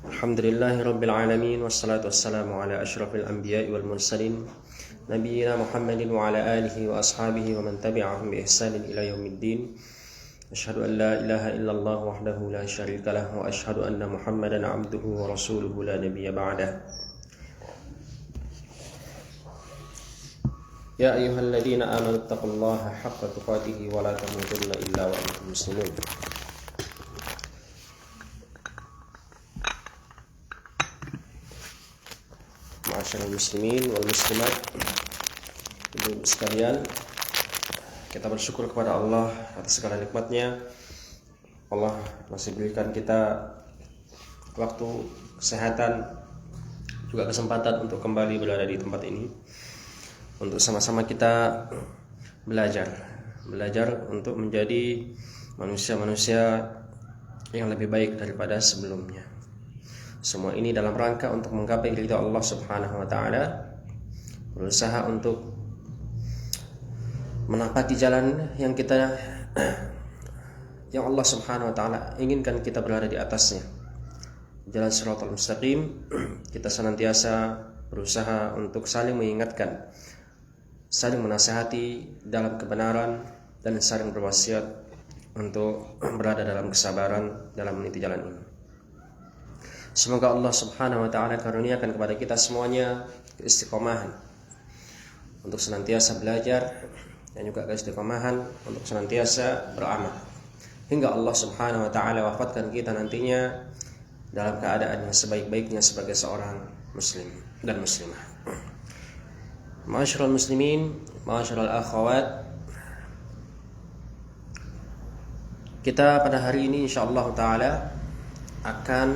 Alhamdulillahi Rabbil Alamin. Wassalatu wassalamu ala ashrafil anbiya'i wal mursalin Nabiyyina Muhammadin wa ala alihi wa ashabihi wa man tabi'ahum bi ihsanin ila yaumiddin. Asyhadu an la ilaha illallah wahdahu la syarika lah wa asyhadu anna Muhammadan abduhu wa rasuluhu la nabiyya ba'dah. Ya ayyuhalladzina amanu taqullaha haqqa tuqatih wa la tamutunna illa wa antum muslimun. Ma'asyiral muslimin wal muslimat, ibu sekalian, kita bersyukur kepada Allah atas segala nikmatnya. Allah masih berikan kita waktu, kesehatan, juga kesempatan untuk kembali berada di tempat ini, untuk sama-sama kita belajar untuk menjadi manusia-manusia yang lebih baik daripada sebelumnya. Semua ini dalam rangka untuk menggapai ridha Allah Subhanahu wa taala, berusaha untuk menapaki jalan yang Allah Subhanahu wa taala inginkan kita berada di atasnya. Jalan Shiratal Mustaqim. Kita senantiasa berusaha untuk saling mengingatkan, saling menasihati dalam kebenaran, dan saling berwasiat untuk berada dalam kesabaran dalam meniti jalan ini. Semoga Allah Subhanahu wa taala karuniakan kepada kita semuanya keistiqomahan untuk senantiasa belajar, dan juga keistiqomahan untuk senantiasa beramal, hingga Allah Subhanahu wa taala wafatkan kita nantinya dalam keadaan yang sebaik-baiknya sebagai seorang muslim dan muslimah. Ma'asyiral muslimin, ma'asyiral akhwat, kita pada hari ini insyaallah taala akan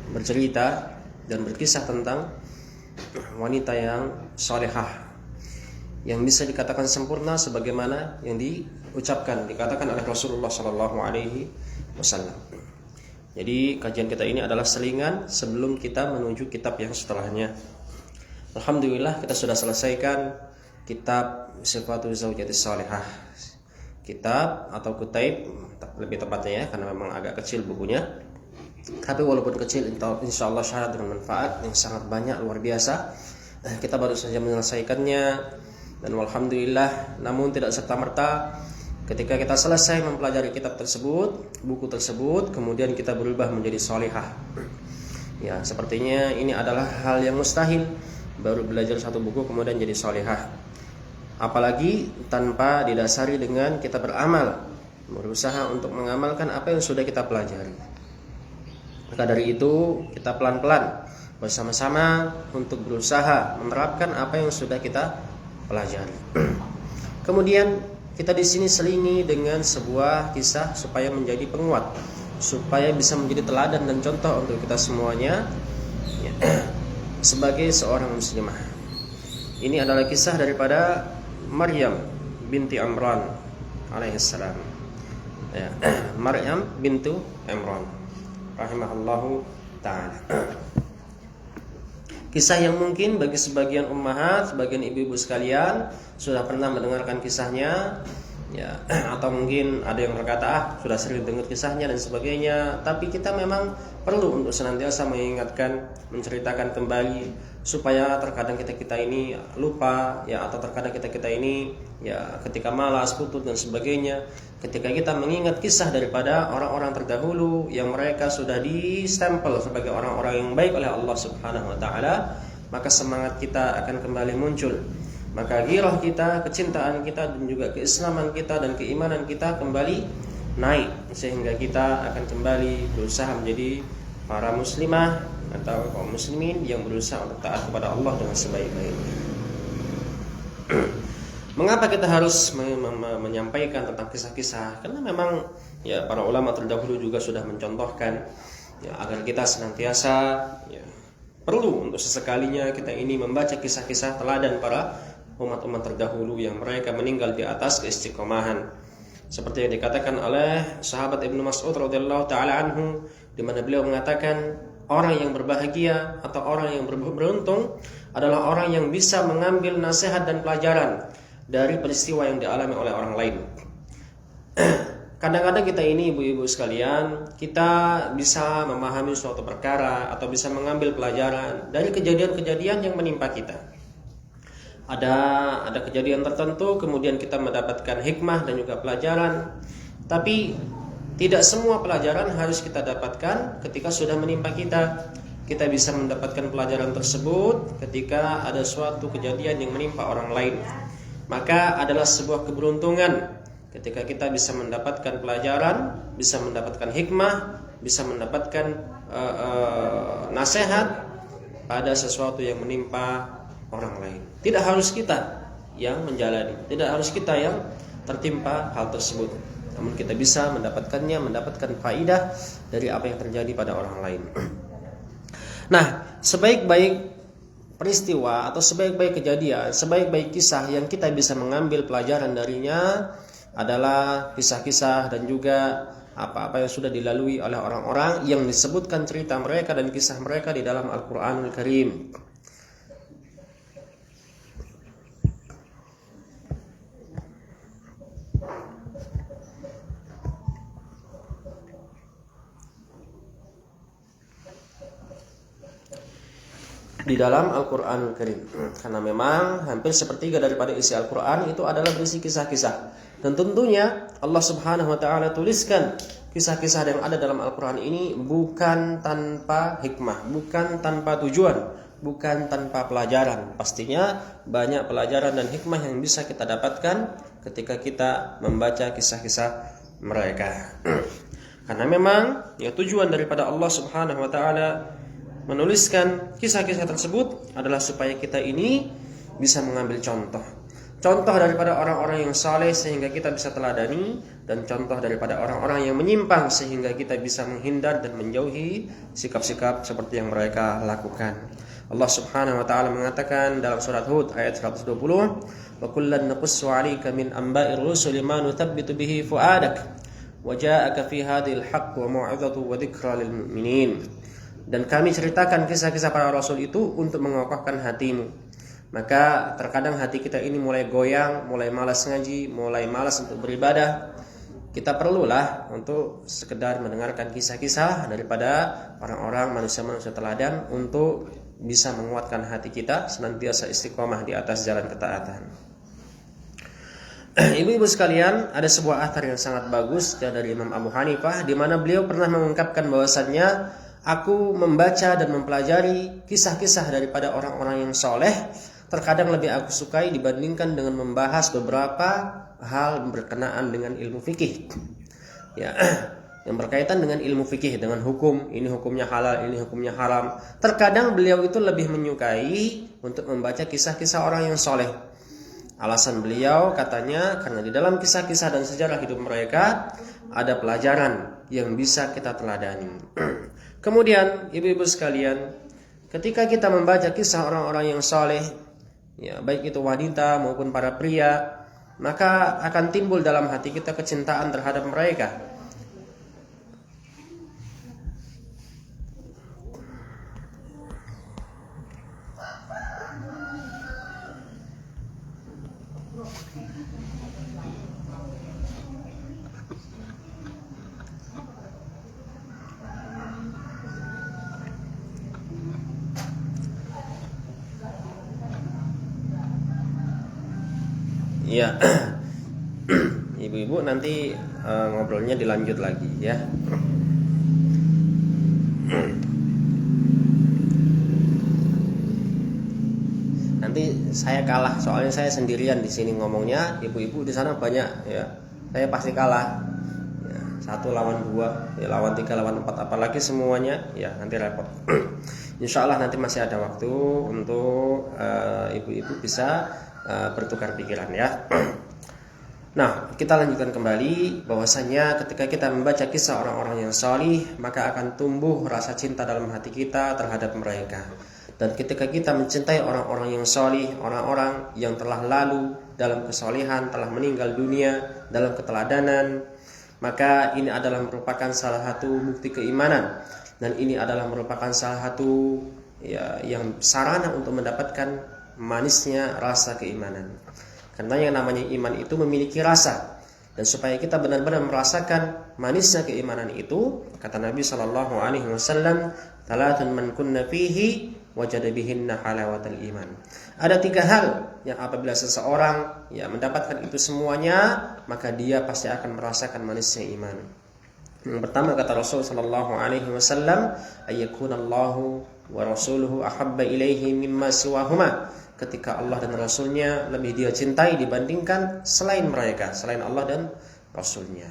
bercerita dan berkisah tentang wanita yang salihah, yang bisa dikatakan sempurna sebagaimana yang dikatakan oleh Rasulullah sallallahu alaihi wasallam. Jadi kajian kita ini adalah selingan sebelum kita menuju kitab yang setelahnya. Alhamdulillah kita sudah selesaikan kitab Sifatu Zaujatis Salihah. Kitab atau kutaib lebih tepatnya ya, karena memang agak kecil bukunya. Tapi walaupun kecil, insyaallah syarat dengan manfaat yang sangat banyak, luar biasa. Kita baru saja menyelesaikannya, dan alhamdulillah, namun tidak serta-merta ketika kita selesai mempelajari kitab tersebut, buku tersebut, kemudian kita berubah menjadi salihah. Ya, sepertinya ini adalah hal yang mustahil, baru belajar satu buku kemudian jadi salihah. Apalagi tanpa didasari dengan kita beramal, berusaha untuk mengamalkan apa yang sudah kita pelajari. Maka dari itu kita pelan-pelan bersama-sama untuk berusaha menerapkan apa yang sudah kita pelajari. Kemudian kita di sini selingi dengan sebuah kisah supaya menjadi penguat, supaya bisa menjadi teladan dan contoh untuk kita semuanya ya, sebagai seorang muslimah. Ini adalah kisah daripada Maryam binti Imran alaihissalam. Ya, Maryam bintu Imran rahimahullahu ta'ala. Kisah yang mungkin bagi sebagian ummahat, sebagian ibu-ibu sekalian sudah pernah mendengarkan kisahnya ya, atau mungkin ada yang berkata sudah sering dengar kisahnya dan sebagainya. Tapi kita memang perlu untuk senantiasa mengingatkan, menceritakan kembali, supaya terkadang kita ini lupa ya, atau terkadang kita ini ya ketika malas, putut dan sebagainya. Ketika kita mengingat kisah daripada orang-orang terdahulu yang mereka sudah distempel sebagai orang-orang yang baik oleh Allah Subhanahu wa taala, maka semangat kita akan kembali muncul. Maka ghirah kita, kecintaan kita, dan juga keislaman kita dan keimanan kita kembali naik, sehingga kita akan kembali berusaha menjadi para muslimah atau kaum muslimin yang berusaha untuk taat kepada Allah dengan sebaik-baiknya. Mengapa kita harus menyampaikan tentang kisah-kisah? Karena memang ya para ulama terdahulu juga sudah mencontohkan ya, agar kita senantiasa ya, perlu untuk sesekalinya kita ini membaca kisah-kisah teladan para umat-umat terdahulu yang mereka meninggal di atas keistiqomahan. Seperti yang dikatakan oleh sahabat Ibnu Mas'ud radhiyallahu taala anhu, di mana beliau mengatakan orang yang berbahagia atau orang yang beruntung adalah orang yang bisa mengambil nasihat dan pelajaran dari peristiwa yang dialami oleh orang lain. kadang-kadang kita ini ibu-ibu sekalian, kita bisa memahami suatu perkara atau bisa mengambil pelajaran dari kejadian-kejadian yang menimpa kita. Ada kejadian tertentu, kemudian kita mendapatkan hikmah dan juga pelajaran. Tapi tidak semua pelajaran harus kita dapatkan ketika sudah menimpa kita. Kita bisa mendapatkan pelajaran tersebut ketika ada suatu kejadian yang menimpa orang lain. Maka adalah sebuah keberuntungan ketika kita bisa mendapatkan pelajaran, bisa mendapatkan hikmah, bisa mendapatkan nasihat pada sesuatu yang menimpa orang lain. Tidak harus kita yang menjalani, tidak harus kita yang tertimpa hal tersebut. Namun kita bisa mendapatkan faidah dari apa yang terjadi pada orang lain. Nah, sebaik-baik peristiwa atau sebaik-baik kejadian, sebaik-baik kisah yang kita bisa mengambil pelajaran darinya adalah kisah-kisah dan juga apa-apa yang sudah dilalui oleh orang-orang yang disebutkan cerita mereka dan kisah mereka di dalam Al-Qur'anul Karim. Di dalam Al-Qur'anul Karim. Karena memang hampir sepertiga daripada isi Al-Qur'an itu adalah berisi kisah-kisah. Dan tentunya Allah Subhanahu wa taala tuliskan kisah-kisah yang ada dalam Al-Qur'an ini bukan tanpa hikmah, bukan tanpa tujuan, bukan tanpa pelajaran. Pastinya banyak pelajaran dan hikmah yang bisa kita dapatkan ketika kita membaca kisah-kisah mereka. Karena memang ya tujuan daripada Allah Subhanahu wa taala menuliskan kisah-kisah tersebut adalah supaya kita ini bisa mengambil contoh daripada orang-orang yang saleh sehingga kita bisa teladani, dan contoh daripada orang-orang yang menyimpang sehingga kita bisa menghindar dan menjauhi sikap-sikap seperti yang mereka lakukan. Allah Subhanahu wa taala mengatakan dalam surat Hud ayat 120, "Wa kullan naqussu 'alaika min amba'ir rusuli ma nuthabbitu bihi fu'adak wa ja'aka fi hadhil haqq wa mau'izatu wa dzikra lil mu'minin." Dan kami ceritakan kisah-kisah para rasul itu untuk mengokohkan hatimu. Maka terkadang hati kita ini mulai goyang, mulai malas ngaji, mulai malas untuk beribadah. Kita perlulah untuk sekedar mendengarkan kisah-kisah daripada orang-orang manusia-manusia teladan untuk bisa menguatkan hati kita senantiasa istiqomah di atas jalan ketaatan. Ibu-ibu sekalian, ada sebuah athar yang sangat bagus dari Imam Abu Hanifah di mana beliau pernah mengungkapkan bahwasannya, aku membaca dan mempelajari kisah-kisah daripada orang-orang yang soleh terkadang lebih aku sukai dibandingkan dengan membahas beberapa hal berkenaan dengan ilmu fikih. Ya, yang berkaitan dengan ilmu fikih, dengan hukum, ini hukumnya halal, ini hukumnya haram. Terkadang beliau itu lebih menyukai untuk membaca kisah-kisah orang yang soleh. Alasan beliau katanya karena di dalam kisah-kisah dan sejarah hidup mereka ada pelajaran yang bisa kita teladani. Kemudian ibu-ibu sekalian, ketika kita membaca kisah orang-orang yang saleh, ya baik itu wanita maupun para pria, maka akan timbul dalam hati kita kecintaan terhadap mereka. Ya, ibu-ibu nanti ngobrolnya dilanjut lagi ya. Nanti saya kalah, soalnya saya sendirian di sini ngomongnya, ibu-ibu di sana banyak ya. Saya pasti kalah. Ya, 1 lawan 2, ya, lawan 3 lawan 4, apalagi semuanya ya nanti repot. Insya Allah nanti masih ada waktu untuk ibu-ibu bisa bertukar pikiran ya. Nah, kita lanjutkan kembali bahwasanya ketika kita membaca kisah orang-orang yang salih, maka akan tumbuh rasa cinta dalam hati kita terhadap mereka. Dan ketika kita mencintai orang-orang yang salih, orang-orang yang telah lalu dalam kesalehan, telah meninggal dunia dalam keteladanan, maka ini adalah merupakan salah satu bukti keimanan, dan ini adalah merupakan salah satu ya, yang sarana untuk mendapatkan manisnya rasa keimanan. Karena yang namanya iman itu memiliki rasa. Dan supaya kita benar-benar merasakan manisnya keimanan itu, kata Nabi sallallahu alaihi wasallam, "Talatun man kunna fihi wajada bihinna halawatal iman." Ada 3 hal yang apabila seseorang mendapatkan itu semuanya, maka dia pasti akan merasakan manisnya iman. Yang pertama kata Rasul sallallahu alaihi wasallam, "Ayyakunallahu wa rasuluhu ahabba ilaihi mimma siwahuma." Ketika Allah dan Rasulnya lebih dia cintai dibandingkan selain mereka, selain Allah dan Rasulnya.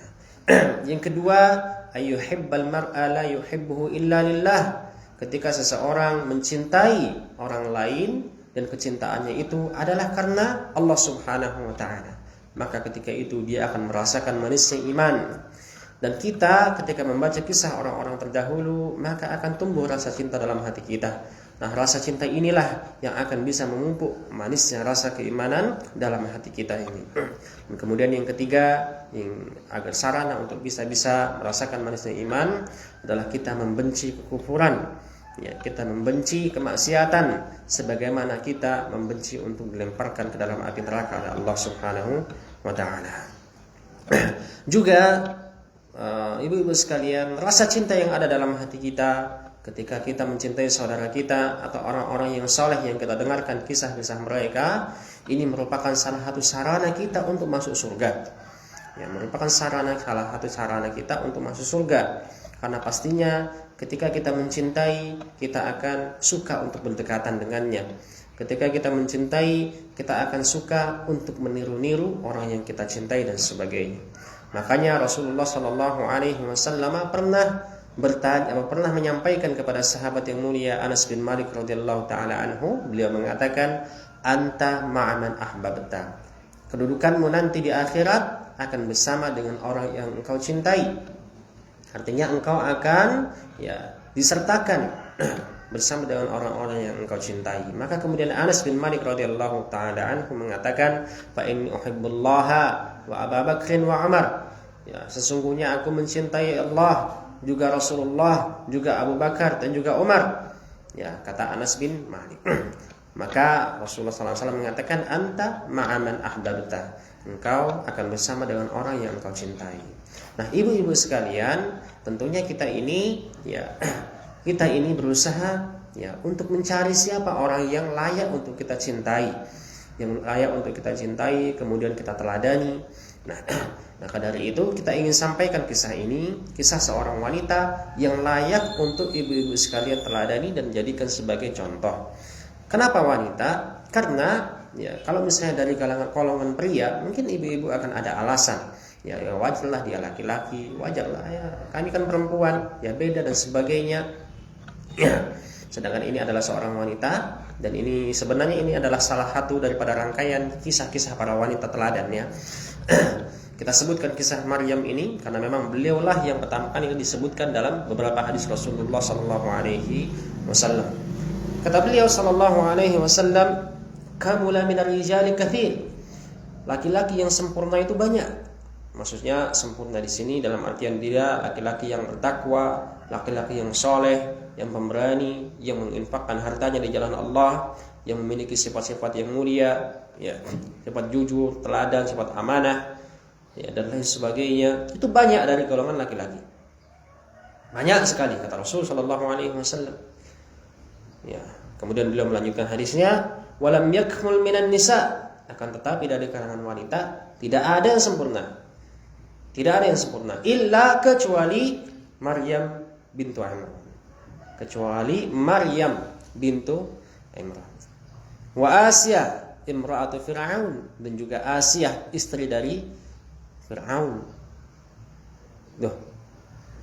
Yang kedua, ayyuhibbal mar'a la yuhibbuhu illa lillah. Ketika seseorang mencintai orang lain dan kecintaannya itu adalah karena Allah Subhanahu wa taala, maka ketika itu dia akan merasakan manisnya iman. Dan kita ketika membaca kisah orang-orang terdahulu, maka akan tumbuh rasa cinta dalam hati kita. Nah, rasa cinta inilah yang akan bisa memupuk manisnya rasa keimanan dalam hati kita ini. Dan kemudian yang ketiga, yang agar sarana untuk bisa merasakan manisnya iman adalah kita membenci kekufuran. Kita membenci kemaksiatan sebagaimana kita membenci untuk dilemparkan ke dalam api neraka oleh Allah Subhanahu wa taala. Juga ibu-ibu sekalian, rasa cinta yang ada dalam hati kita ketika kita mencintai saudara kita atau orang-orang yang saleh yang kita dengarkan kisah-kisah mereka, ini merupakan salah satu sarana kita untuk masuk surga. Merupakan salah satu sarana kita untuk masuk surga. Karena pastinya ketika kita mencintai, kita akan suka untuk berdekatan dengannya. Ketika kita mencintai, kita akan suka untuk meniru-niru orang yang kita cintai dan sebagainya. Makanya Rasulullah Shallallahu Alaihi Wasallam pernah menyampaikan kepada sahabat yang mulia Anas bin Malik radhiyallahu taala anhu, beliau mengatakan, "Anta ma'aman ahbabta." Kedudukanmu nanti di akhirat akan bersama dengan orang yang engkau cintai. Artinya engkau akan disertakan bersama dengan orang-orang yang engkau cintai. Maka kemudian Anas bin Malik radhiyallahu taala anhu mengatakan, "Fa inni uhibbullaha wa Abu Bakrin wa Umar." Sesungguhnya aku mencintai Allah, juga Rasulullah, juga Abu Bakar dan juga Umar. Kata Anas bin Malik. Maka Rasulullah SAW mengatakan, "Anta ma'aman ahbabta." Engkau akan bersama dengan orang yang engkau cintai. Nah, ibu-ibu sekalian, tentunya kita ini berusaha untuk mencari siapa orang yang layak untuk kita cintai, kemudian kita teladani. Maka dari itu kita ingin sampaikan kisah ini, kisah seorang wanita yang layak untuk ibu-ibu sekalian teladani dan jadikan sebagai contoh. Kenapa wanita? Karena kalau misalnya dari kalangan golongan pria, mungkin ibu-ibu akan ada alasan. Wajarlah dia laki-laki, wajarlah kami kan perempuan, beda dan sebagainya. Sedangkan ini adalah seorang wanita, dan ini sebenarnya adalah salah satu daripada rangkaian kisah-kisah para wanita teladan. Kita sebutkan kisah Maryam ini karena memang beliaulah yang pertama kali disebutkan dalam beberapa hadis Rasulullah sallallahu alaihi wasallam. Kata beliau sallallahu alaihi wasallam, "Kamula minar rijali katsir." Laki-laki yang sempurna itu banyak. Maksudnya sempurna di sini dalam artian dia laki-laki yang bertakwa, laki-laki yang soleh, yang pemberani, yang menginfakkan hartanya di jalan Allah, yang memiliki sifat-sifat yang mulia, sifat jujur, teladan, sifat amanah, dan lain sebagainya. Itu banyak dari golongan laki-laki. Banyak sekali kata Rasul sallallahu alaihi wasallam. Kemudian beliau melanjutkan hadisnya, "Walam yakmul minan nisa." Akan tetapi dari kalangan wanita tidak ada yang sempurna. Tidak ada yang sempurna illa kecuali Maryam bintu Imran. Kecuali Maryam bintu Imran. Wa Asiyah imra'atu Fir'aun, dan juga Asiyah istri dari Fir'aun.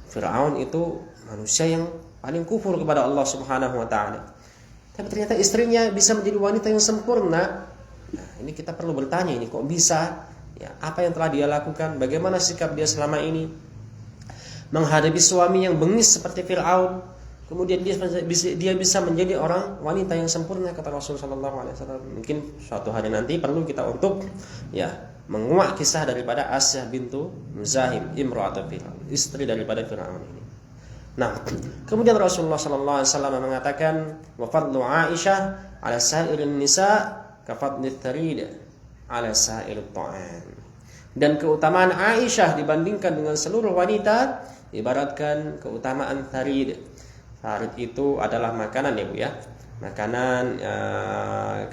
Fir'aun itu manusia yang paling kufur kepada Allah Subhanahu wa taala. Tapi ternyata istrinya bisa menjadi wanita yang sempurna. Nah, ini kita perlu bertanya, ini kok bisa? Apa yang telah dia lakukan? Bagaimana sikap dia selama ini menghadapi suami yang bengis seperti Fir'aun? Kemudian dia bisa menjadi wanita yang sempurna kata Rasulullah SAW. Mungkin suatu hari nanti perlu kita untuk menguak kisah daripada Asyah bintu Muzahim imra'atu Fir'aun, istri daripada Fir'aun ini. Nah, kemudian Rasulullah SAW mengatakan, "Wa fadlu Aisyah 'ala sa'irin nisa ka fadli tharid 'ala sa'irit ta'am." Dan keutamaan Aisyah dibandingkan dengan seluruh wanita ibaratkan keutamaan tharid. Tharid itu adalah makanan ya Bu ya. Makanan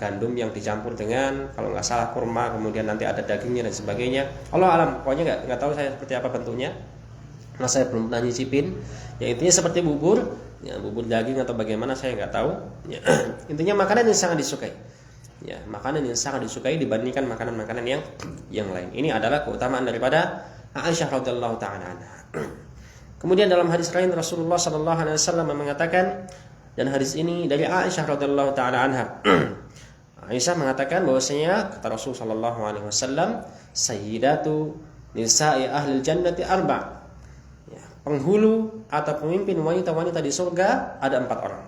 gandum yang dicampur dengan kalau nggak salah kurma, kemudian nanti ada dagingnya dan sebagainya. Allah alam, pokoknya nggak tahu saya seperti apa bentuknya. Nah saya belum pernah nyicipin. Ya intinya seperti bubur, ya, bubur daging atau bagaimana saya nggak tahu. Ya, intinya makanan yang sangat disukai. Ya, makanan yang sangat disukai dibandingkan makanan-makanan yang lain. Ini adalah keutamaan daripada Aisyah radhiyallahu taala anha. Kemudian dalam hadis lain Rasulullah sallallahu alaihi wasallam mengatakan, dan hadis ini dari Aisyah radhiyallahu taala anha. Aisyah mengatakan bahwasanya kata Rasul sallallahu alaihi wasallam, sayyidatu nisa'i ahli jannati arba'. Ya, penghulu atau pemimpin wanita-wanita di surga ada 4 orang.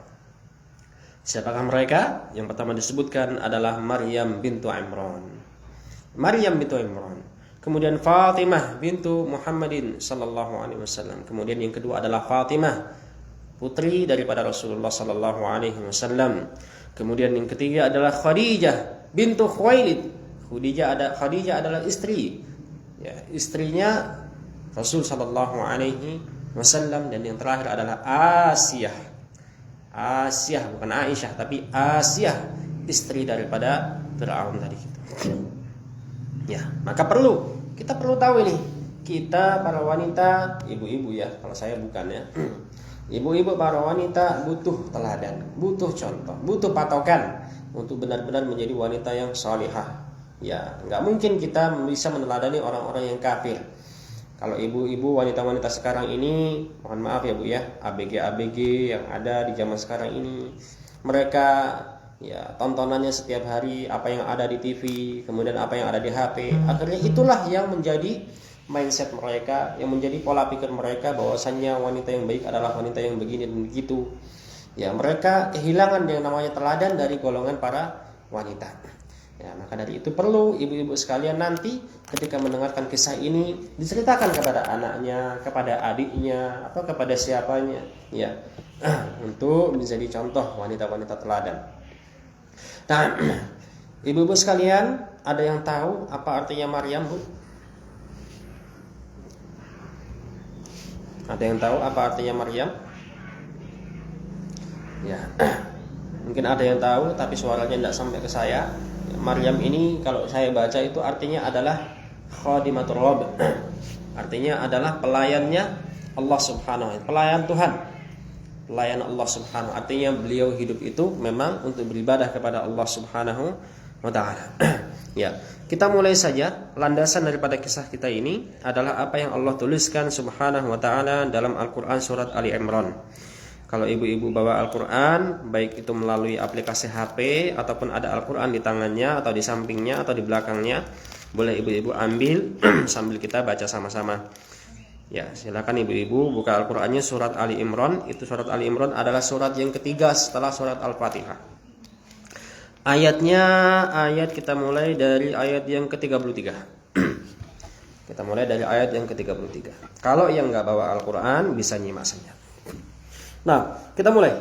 Siapakah mereka? Yang pertama disebutkan adalah Maryam bintu Imran. Maryam bintu Imran. Kemudian Fatimah bintu Muhammadin sallallahu alaihi wasallam. Kemudian yang kedua adalah Fatimah, putri daripada Rasulullah sallallahu alaihi wasallam. Kemudian yang ketiga adalah Khadijah bintu Khuwailid. Khadijah adalah istri, ya, istrinya Rasul sallallahu alaihi wasallam. Dan yang terakhir adalah Asiyah, bukan Aisyah tapi Asiyah, istri daripada Fir'aun tadi. Ya, maka kita perlu tahu ini. Kita para wanita, ibu-ibu ya, kalau saya bukan ya. Ibu-ibu para wanita butuh teladan, butuh contoh, butuh patokan untuk benar-benar menjadi wanita yang salihah. Ya, nggak mungkin kita bisa meneladani orang-orang yang kafir. Kalau ibu-ibu wanita-wanita sekarang ini, mohon maaf ya Bu ya, ABG yang ada di zaman sekarang ini, mereka ya tontonannya setiap hari apa yang ada di TV, kemudian apa yang ada di HP. Akhirnya itulah yang menjadi mindset mereka, yang menjadi pola pikir mereka bahwasannya wanita yang baik adalah wanita yang begini dan begitu. Ya, mereka kehilangan yang namanya teladan dari golongan para wanita. Ya, maka dari itu perlu ibu-ibu sekalian nanti ketika mendengarkan kisah ini diceritakan kepada anaknya, kepada adiknya, atau kepada siapanya, ya, untuk menjadi contoh wanita-wanita teladan. Nah, ibu-ibu sekalian, ada yang tahu apa artinya Maryam, Bu? Ada yang tahu apa artinya Maryam? Ya, mungkin ada yang tahu, tapi suaranya tidak sampai ke saya. Maryam ini kalau saya baca itu artinya adalah khadimatur Rabb. Artinya adalah pelayannya Allah Subhanahu wa taala, pelayan Tuhan. Pelayan Allah Subhanahu. Artinya beliau hidup itu memang untuk beribadah kepada Allah Subhanahu wa taala. Ya, kita mulai saja. Landasan daripada kisah kita ini adalah apa yang Allah tuliskan Subhanahu wa taala dalam Al-Qur'an surat Ali Imran. Kalau ibu-ibu bawa Al-Quran, baik itu melalui aplikasi HP ataupun ada Al-Quran di tangannya atau di sampingnya atau di belakangnya, boleh ibu-ibu ambil sambil kita baca sama-sama. Ya, silakan ibu-ibu buka Al-Qurannya surat Ali Imran. Itu surat Ali Imran adalah surat yang ketiga setelah surat Al-Fatihah. Ayat kita mulai dari ayat yang ke-33. Kita mulai dari ayat yang ke-33. Kalau yang nggak bawa Al-Quran bisa nyimak saja. Nah, kita mulai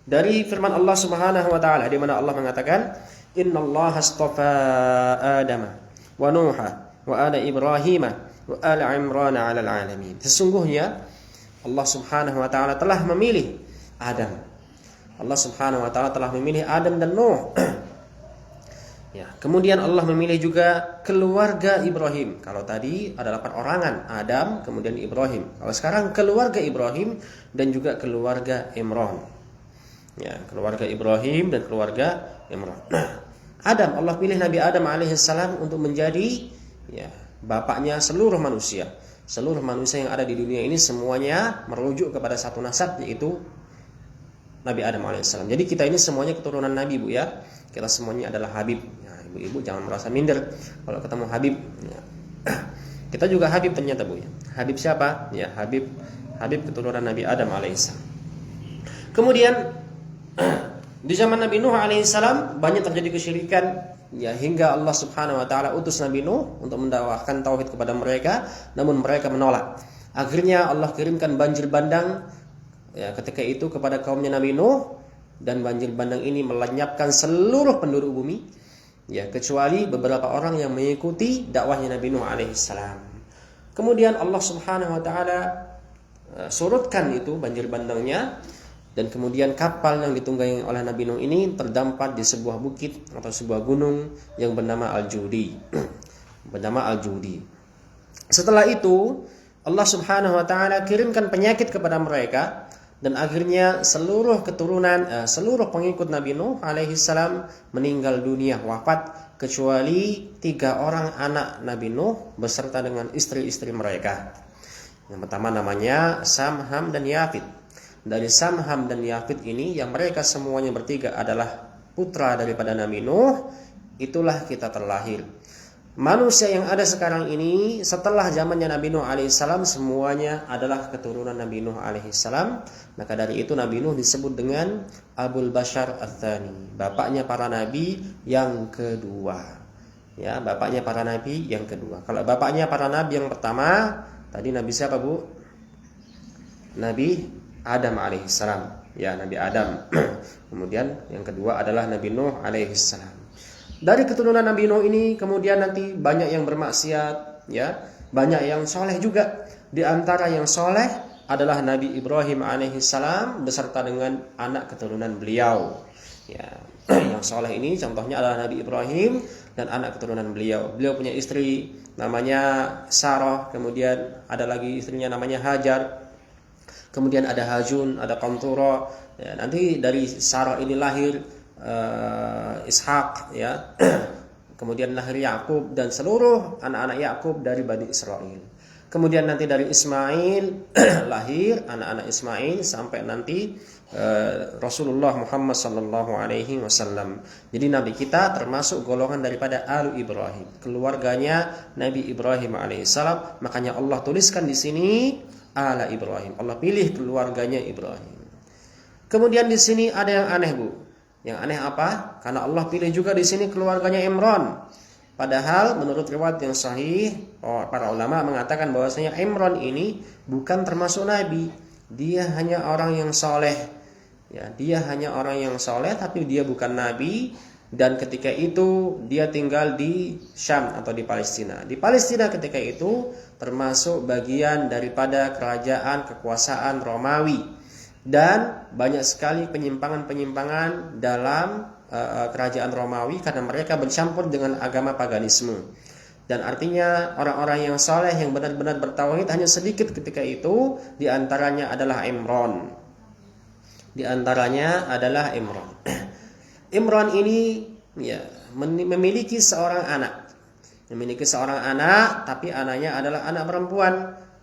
dari firman Allah Subhanahu wa taala di mana Allah mengatakan, "Innallaha astafa Adama wa Nuha wa ala Ibrahim wa ala Imran 'alal 'alamin." Sesungguhnya Allah Subhanahu wa taala telah memilih Adam. Allah Subhanahu wa taala telah memilih Adam dan Nuh. Ya, kemudian Allah memilih juga keluarga Ibrahim. Kalau tadi ada 8 orangan, Adam, kemudian Ibrahim. Kalau sekarang keluarga Ibrahim dan juga keluarga Imran. Ya, keluarga Ibrahim dan keluarga Imran. Adam, Allah pilih Nabi Adam alaihissalam untuk menjadi ya bapaknya seluruh manusia. Seluruh manusia yang ada di dunia ini semuanya merujuk kepada satu nasab, yaitu Nabi Adam alaihissalam. Jadi kita ini semuanya keturunan Nabi, Bu ya. Kita semuanya adalah Habib. Ya, ibu-ibu jangan merasa minder kalau ketemu Habib. Ya. Kita juga Habib ternyata, Bu ya. Habib siapa? Ya, Habib keturunan Nabi Adam alaihissalam. Kemudian di zaman Nabi Nuh alaihissalam banyak terjadi kesyirikan, ya, hingga Allah Subhanahu wa taala utus Nabi Nuh untuk mendakwahkan tauhid kepada mereka, namun mereka menolak. Akhirnya Allah kirimkan banjir bandang ya ketika itu kepada kaumnya Nabi Nuh, dan banjir bandang ini melenyapkan seluruh penduduk bumi. Ya, kecuali beberapa orang yang mengikuti dakwahnya Nabi Nuh alaihissalam. Kemudian Allah Subhanahu wa taala surutkan itu banjir bandangnya, dan kemudian kapal yang ditunggangi oleh Nabi Nuh ini terdampar di sebuah bukit atau sebuah gunung yang bernama Al-Judi. bernama Al-Judi. Setelah itu Allah Subhanahu wa taala kirimkan penyakit kepada mereka, dan akhirnya seluruh pengikut Nabi Nuh alaihi salam meninggal dunia, wafat, kecuali 3 orang anak Nabi Nuh beserta dengan istri-istri mereka. Yang pertama namanya Sam, Ham, dan Yafid. Dari Sam, Ham, dan Yafid ini yang mereka semuanya bertiga adalah putra daripada Nabi Nuh, itulah kita terlahir. Manusia yang ada sekarang ini setelah zamannya Nabi Nuh alaihissalam semuanya adalah keturunan Nabi Nuh alaihissalam. Maka dari itu Nabi Nuh disebut dengan Abul Bashar Ats-Tsani, bapaknya para nabi yang kedua. Ya, bapaknya para nabi yang kedua. Kalau bapaknya para nabi yang pertama tadi Nabi siapa, Bu? Nabi Adam alaihissalam. Ya, Nabi Adam. Kemudian yang kedua adalah Nabi Nuh alaihissalam. Dari keturunan Nabi Nuh ini kemudian nanti banyak yang bermaksiat, ya, banyak yang soleh juga. Di antara yang soleh adalah Nabi Ibrahim alaihissalam beserta dengan anak keturunan beliau. Ya, yang soleh ini contohnya adalah Nabi Ibrahim dan anak keturunan beliau. Beliau punya istri namanya Sarah, kemudian ada lagi istrinya namanya Hajar, kemudian ada Hajun, ada Qantura. Ya, nanti dari Sarah ini lahir Ishak, ya. Kemudian lahir Yakub dan seluruh anak-anak Yakub dari Bani Israel. Kemudian nanti dari Ismail lahir anak-anak Ismail sampai nanti Rasulullah Muhammad sallallahu alaihi wasallam. Jadi Nabi kita termasuk golongan daripada Alu Ibrahim, keluarganya Nabi Ibrahim alaihissalam. Makanya Allah tuliskan di sini Ala Ibrahim. Allah pilih keluarganya Ibrahim. Kemudian di sini ada yang aneh, Bu. Yang aneh apa? Karena Allah pilih juga di sini keluarganya Imran. Padahal menurut riwayat yang sahih, para ulama mengatakan bahwasanya Imran ini bukan termasuk nabi. Dia hanya orang yang soleh. Ya, dia hanya orang yang soleh, tapi dia bukan nabi. Dan ketika itu dia tinggal di Syam atau di Palestina. Di Palestina ketika itu termasuk bagian daripada kerajaan kekuasaan Romawi. Dan banyak sekali penyimpangan-penyimpangan dalam kerajaan Romawi karena mereka bercampur dengan agama paganisme. Dan artinya orang-orang yang saleh yang benar-benar bertauhid hanya sedikit ketika itu, di antaranya adalah Imran. Imran ini ya memiliki seorang anak. Tapi anaknya adalah anak perempuan.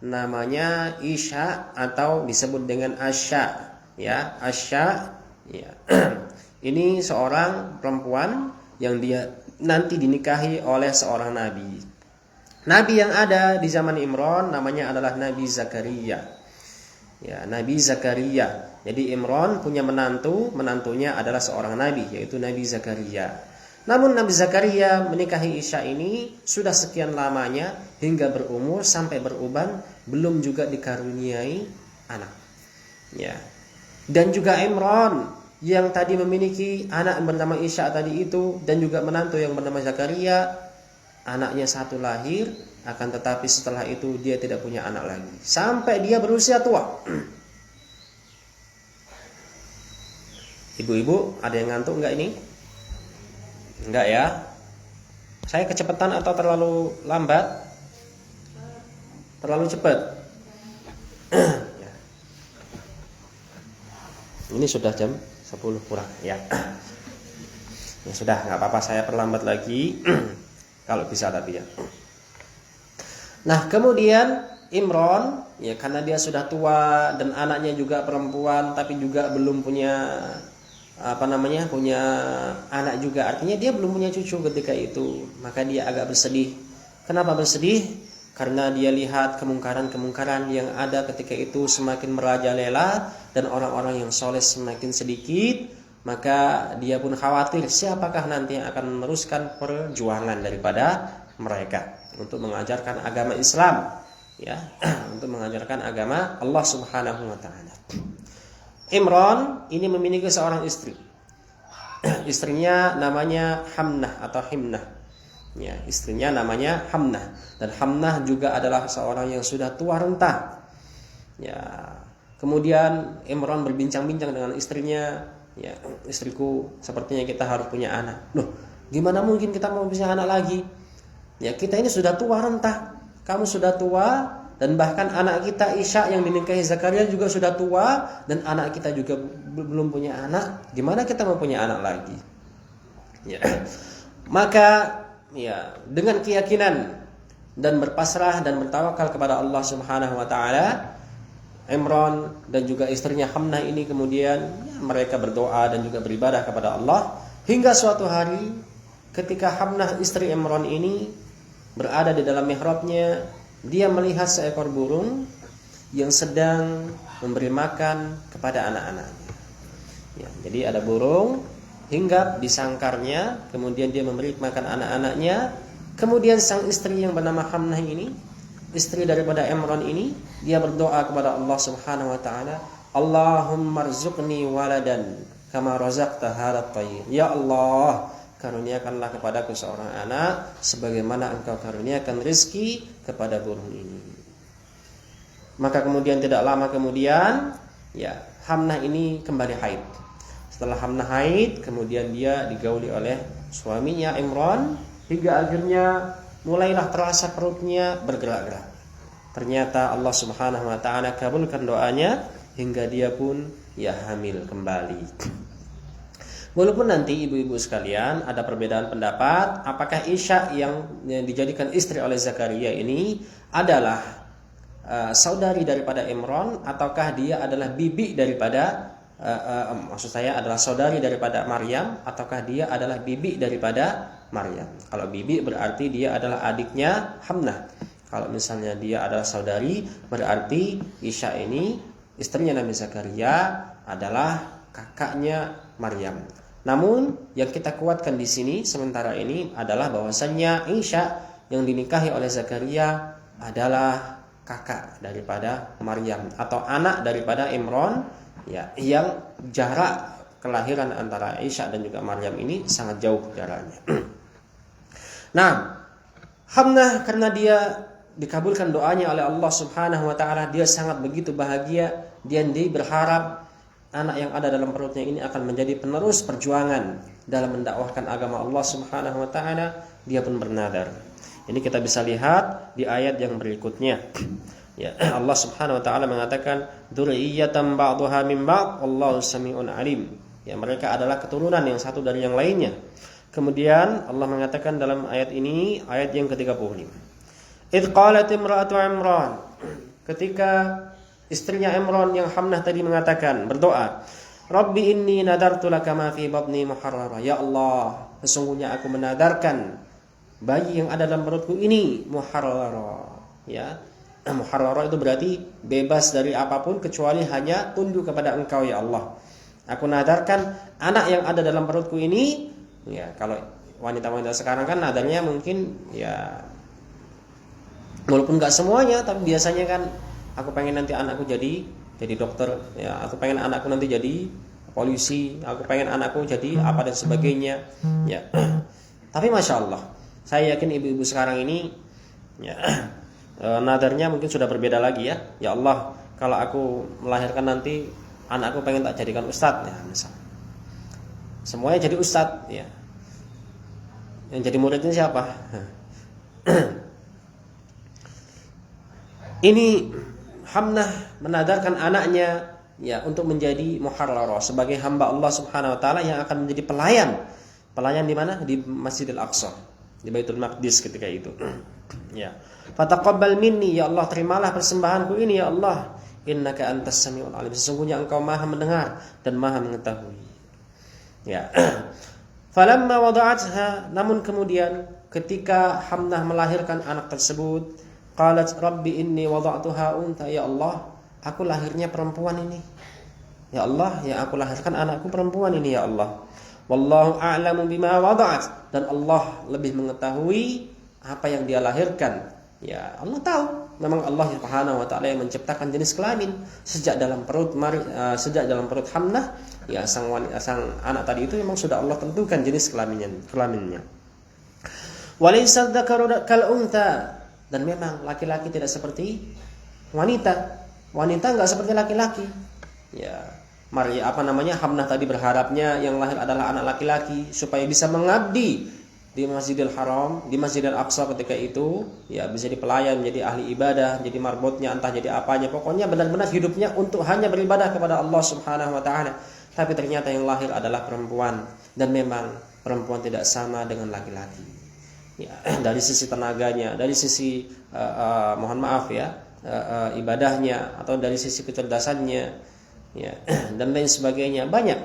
Namanya Isya atau disebut dengan Asya, ya, Asya, ya. Ini seorang perempuan yang dia nanti dinikahi oleh seorang nabi. Nabi yang ada di zaman Imran namanya adalah Nabi Zakaria. Ya, Nabi Zakaria. Jadi Imran punya menantunya adalah seorang nabi, yaitu Nabi Zakaria. Namun Nabi Zakaria menikahi Isya ini sudah sekian lamanya hingga berumur sampai beruban belum juga dikaruniai anak. Ya. Dan juga Imran yang tadi memiliki anak bernama Isya tadi itu dan juga menantu yang bernama Zakaria, anaknya satu lahir, akan tetapi setelah itu dia tidak punya anak lagi sampai dia berusia tua. Ibu-ibu, ada yang ngantuk enggak ini? Enggak ya? Saya kecepatan atau terlalu lambat? Terlalu cepat? Ya. Ini sudah jam 10 kurang ya. Ya sudah, enggak apa-apa, saya perlambat lagi. Kalau bisa tapi ya. Nah, kemudian Imran, ya karena dia sudah tua dan anaknya juga perempuan tapi juga belum punya punya anak juga, artinya dia belum punya cucu ketika itu, maka dia agak bersedih. Kenapa bersedih? Karena dia lihat kemungkaran-kemungkaran yang ada ketika itu semakin merajalela dan orang-orang yang soleh semakin sedikit, maka dia pun khawatir siapakah nanti yang akan meneruskan perjuangan daripada mereka untuk mengajarkan agama Islam, ya, untuk mengajarkan agama Allah Subhanahu wa taala. Imran ini memiliki seorang istri. istrinya namanya Hamnah atau Himnah. Ya, istrinya namanya Hamnah, dan Hamnah juga adalah seorang yang sudah tua renta. Ya, kemudian Imran berbincang-bincang dengan istrinya, ya, istriku, sepertinya kita harus punya anak. Loh, gimana mungkin kita mau punya anak lagi? Ya, kita ini sudah tua renta. Kamu sudah tua, dan bahkan anak kita Isya yang dinikahi Zakaria juga sudah tua, dan anak kita juga belum punya anak. Gimana kita mau punya anak lagi? Ya. Maka ya, dengan keyakinan dan berpasrah dan bertawakal kepada Allah Subhanahu wa taala, Imran dan juga istrinya Hamnah ini kemudian ya, mereka berdoa dan juga beribadah kepada Allah, hingga suatu hari ketika Hamnah istri Imran ini berada di dalam mihrabnya, dia melihat seekor burung yang sedang memberi makan kepada anak-anaknya. Ya, jadi ada burung hinggap di sangkarnya, kemudian dia memberi makan anak-anaknya. Kemudian sang istri yang bernama Hamnah ini, istri daripada Imran ini, dia berdoa kepada Allah Subhanahu wa taala, Allahumma rzuqni waladan kama razaqta hadat tayr. Ya Allah, karuniakanlah kepadaku seorang anak sebagaimana Engkau karuniakan rezeki kepada burung ini. Maka kemudian tidak lama kemudian, ya, Hamnah ini kembali haid. Setelah Hamnah haid, kemudian dia digauli oleh suaminya Imran, hingga akhirnya mulailah terasa perutnya bergerak-gerak. Ternyata Allah Subhanahu wa taala kabulkan doanya, hingga dia pun ya hamil kembali. Walaupun nanti ibu-ibu sekalian ada perbedaan pendapat, apakah Isya yang dijadikan istri oleh Zakaria ini adalah saudari daripada Imran, ataukah dia adalah bibi daripada maksud saya adalah saudari daripada Maryam, ataukah dia adalah bibi daripada Maryam. Kalau bibi berarti dia adalah adiknya Hamnah. Kalau misalnya dia adalah saudari, berarti Isya ini istrinya Nabi Zakaria adalah kakaknya Maryam. Namun yang kita kuatkan di sini sementara ini adalah bahwasannya Isya yang dinikahi oleh Zakaria adalah kakak daripada Maryam atau anak daripada Imran, ya, yang jarak kelahiran antara Isya dan juga Maryam ini sangat jauh jaraknya. Nah, Hamnah karena dia dikabulkan doanya oleh Allah Subhanahu wa taala, dia sangat begitu bahagia, dia berharap anak yang ada dalam perutnya ini akan menjadi penerus perjuangan dalam mendakwahkan agama Allah Subhanahu wa taala. Dia pun bernadar. Ini kita bisa lihat di ayat yang berikutnya. Ya, Allah Subhanahu wa taala mengatakan, "Dzurriyyatan ba'dhuha min ba'd, wallahu samii'un 'alim." Ya, mereka adalah keturunan yang satu dari yang lainnya. Kemudian Allah mengatakan dalam ayat ini, ayat yang ke-35. Idz qalat imra'atu Imran. Ketika istrinya Imran yang Hamnah tadi mengatakan, berdoa, Rabbi inni nadartu laka ma fi batni muharrara. Ya Allah, sesungguhnya aku menadarkan bayi yang ada dalam perutku ini muharrara. Ya, muharrara itu berarti bebas dari apapun kecuali hanya tunduk kepada Engkau ya Allah. Aku nadarkan anak yang ada dalam perutku ini, ya, kalau wanita-wanita sekarang kan nadarnya mungkin ya walaupun enggak semuanya, tapi biasanya kan aku pengen nanti anakku jadi dokter, ya, aku pengen anakku nanti jadi polisi, aku pengen anakku jadi apa dan sebagainya, ya. Tapi masya Allah, saya yakin ibu-ibu sekarang ini, ya, nadarnya mungkin sudah berbeda lagi ya. Ya Allah, kalau aku melahirkan nanti anakku pengen tak jadikan ustadz, ya, misal. Semuanya jadi ustadz, ya. Yang jadi muridnya siapa? Ini Hamnah menadarkan anaknya, ya, untuk menjadi muharrarah, sebagai hamba Allah Subhanahu wa taala yang akan menjadi pelayan. Pelayan di mana? Di Masjidil Aqsa, di Baitul Maqdis ketika itu. Ya. Fataqabbal minni, ya Allah, terimalah persembahanku ini ya Allah. Innaka antas samiul alim. Sesungguhnya Engkau Maha mendengar dan Maha mengetahui. Ya. Falamma wada'atha, namun kemudian ketika Hamnah melahirkan anak tersebut, qalat rabbi inni wada'tuha unta. Ya Allah, aku lahirnya perempuan ini. Ya Allah, ya aku lahirkan anakku perempuan ini ya Allah. Wallahu a'lamu bima wada'at, dan Allah lebih mengetahui apa yang dia lahirkan. Ya, Allah tahu memang Allah Subhanahu wa taala yang menciptakan jenis kelamin sejak dalam perut Hamnah, ya sang anak tadi itu memang sudah Allah tentukan jenis kelaminnya. Walaysa dzakaru kal untha, dan memang laki-laki tidak seperti wanita. Wanita enggak seperti laki-laki. Ya, Hamnah tadi berharapnya yang lahir adalah anak laki-laki supaya bisa mengabdi di Masjidil Haram, di Masjidil Aqsa ketika itu, ya bisa jadi pelayan, menjadi ahli ibadah, jadi marbotnya, entah jadi apanya, pokoknya benar-benar hidupnya untuk hanya beribadah kepada Allah Subhanahu wa taala. Tapi ternyata yang lahir adalah perempuan, dan memang perempuan tidak sama dengan laki-laki. Ya, dari sisi tenaganya, dari sisi ibadahnya, atau dari sisi kecerdasannya, ya, dan lain sebagainya, banyak.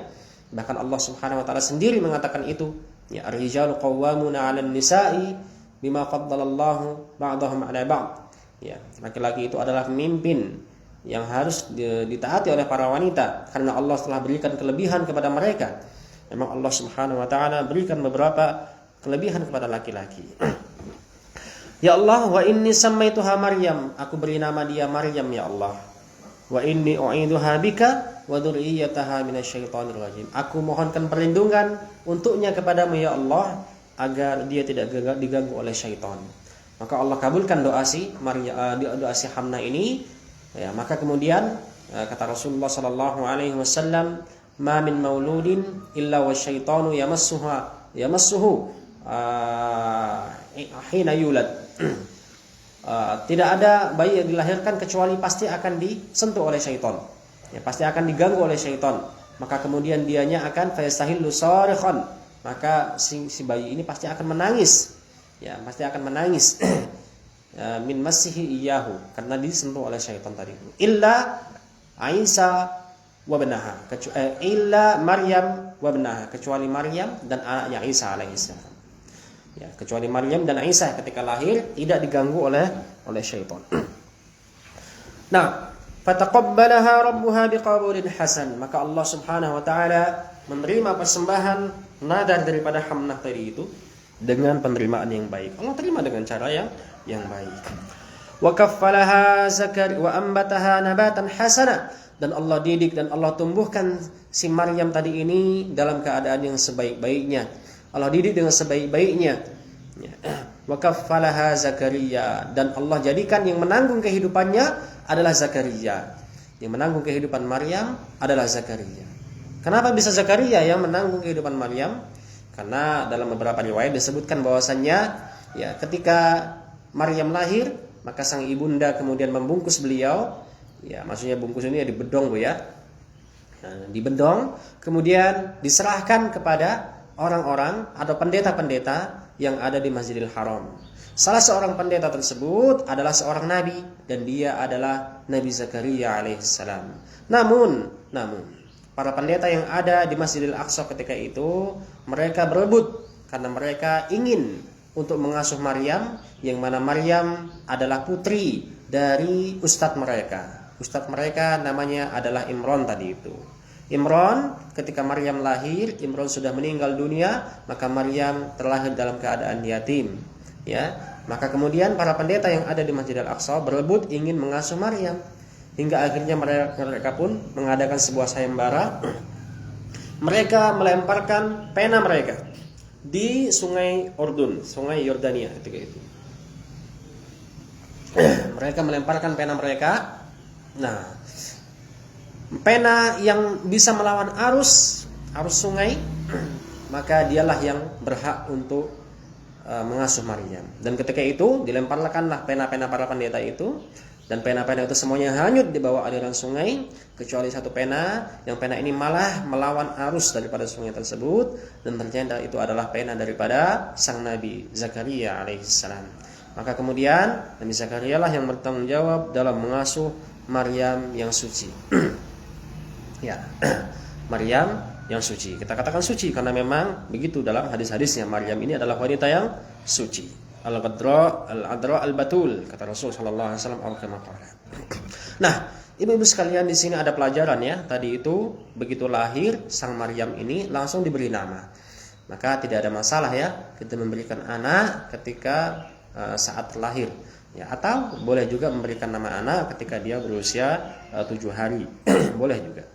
Bahkan Allah Subhanahu wa taala sendiri mengatakan itu. Ya, ar-rijalu qawwamuna 'alan nisa'i bima faddalallahu ba'dahum 'ala ba'd. Ya, laki-laki itu adalah pemimpin yang harus ditaati oleh para wanita karena Allah telah berikan kelebihan kepada mereka. Memang Allah Subhanahu wa taala berikan beberapa kelebihan kepada laki-laki. Ya Allah, wa inni sammaituha Maryam, aku beri nama dia Maryam ya Allah. Wa inni u'iduha bika wa dzurriyyataha minasyaitonir rajim. Aku mohonkan perlindungan untuknya kepadamu ya Allah agar dia tidak diganggu oleh syaitan. Maka Allah kabulkan doa si Hamnah ini. Ya, maka kemudian kata Rasulullah sallallahu alaihi wasallam, "Ma min mauludin illa wasyaitanu yamassuhu hina yulad." Tidak ada bayi yang dilahirkan kecuali pasti akan disentuh oleh syaitan. Ya, pasti akan diganggu oleh syaitan. Maka kemudian dianya akan fayastahillu sarikhan. Maka si bayi ini pasti akan menangis. Ya, pasti akan menangis. Min masihi iyahu, karena disentuh oleh syaitan tadi. Illa Isa wa banaha, illa Maryam wa banaha, kecuali Maryam dan anaknya Isa alaihissalam. Ya, kecuali Maryam dan Isa ketika lahir tidak diganggu oleh syaitan. Nah, fataqabbalaha rabbuha biqabulin hasan, maka Allah Subhanahu wa taala menerima persembahan nadar daripada Hamnah tadi itu dengan penerimaan yang baik. Allah terima dengan cara yang baik. Wa kaffalaha Zakaria wa ambataha nabatan hasana, dan Allah didik dan Allah tumbuhkan si Maryam tadi ini dalam keadaan yang sebaik-baiknya. Allah didik dengan sebaik-baiknya. Wa kaffalaha Zakaria, dan Allah jadikan yang menanggung kehidupannya adalah Zakaria. Yang menanggung kehidupan Maryam adalah Zakaria. Kenapa bisa Zakaria yang menanggung kehidupan Maryam? Karena dalam beberapa riwayat disebutkan bahwasannya ya ketika Maryam lahir, maka sang ibunda kemudian membungkus beliau. Ya, maksudnya bungkus ini ya dibedong, Bu ya. Nah, dibedong, kemudian diserahkan kepada orang-orang atau pendeta-pendeta yang ada di Masjidil Haram. Salah seorang pendeta tersebut adalah seorang nabi, dan dia adalah Nabi Zakaria alaihissalam. Namun para pendeta yang ada di Masjidil Aqsa ketika itu, mereka berebut karena mereka ingin untuk mengasuh Maryam, yang mana Maryam adalah putri dari ustadz mereka. Ustadz mereka namanya adalah Imran tadi itu. Imran, ketika Maryam lahir, Imran sudah meninggal dunia, maka Maryam terlahir dalam keadaan yatim. Ya, maka kemudian para pendeta yang ada di Masjidil Aqsa berebut ingin mengasuh Maryam, hingga akhirnya mereka pun mengadakan sebuah sayembara. Mereka melemparkan pena mereka di sungai Urdun, sungai Yordania ketika itu. Mereka melemparkan pena mereka. Nah, pena yang bisa melawan arus sungai, maka dialah yang berhak untuk mengasuh Maryam. Dan ketika itu dilemparkanlah pena-pena para pendeta itu, dan pena-pena itu semuanya hanyut di bawah aliran sungai, kecuali satu pena, yang pena ini malah melawan arus daripada sungai tersebut, dan ternyata itu adalah pena daripada sang Nabi Zakaria alaihissalam. Maka kemudian Nabi Zakaria lah yang bertanggung jawab dalam mengasuh Maryam yang suci. Ya, Maryam yang suci. Kita katakan suci karena memang begitu dalam hadis-hadisnya, Maryam ini adalah wanita yang suci. Al-adra al-batul, kata Rasul sallallahu alaihi wasallam. Nah, ibu-ibu sekalian, di sini ada pelajaran ya. Tadi itu begitu lahir sang Maryam ini langsung diberi nama. Maka tidak ada masalah ya kita memberikan anak ketika saat lahir. Ya, atau boleh juga memberikan nama anak ketika dia berusia 7 hari. Boleh juga.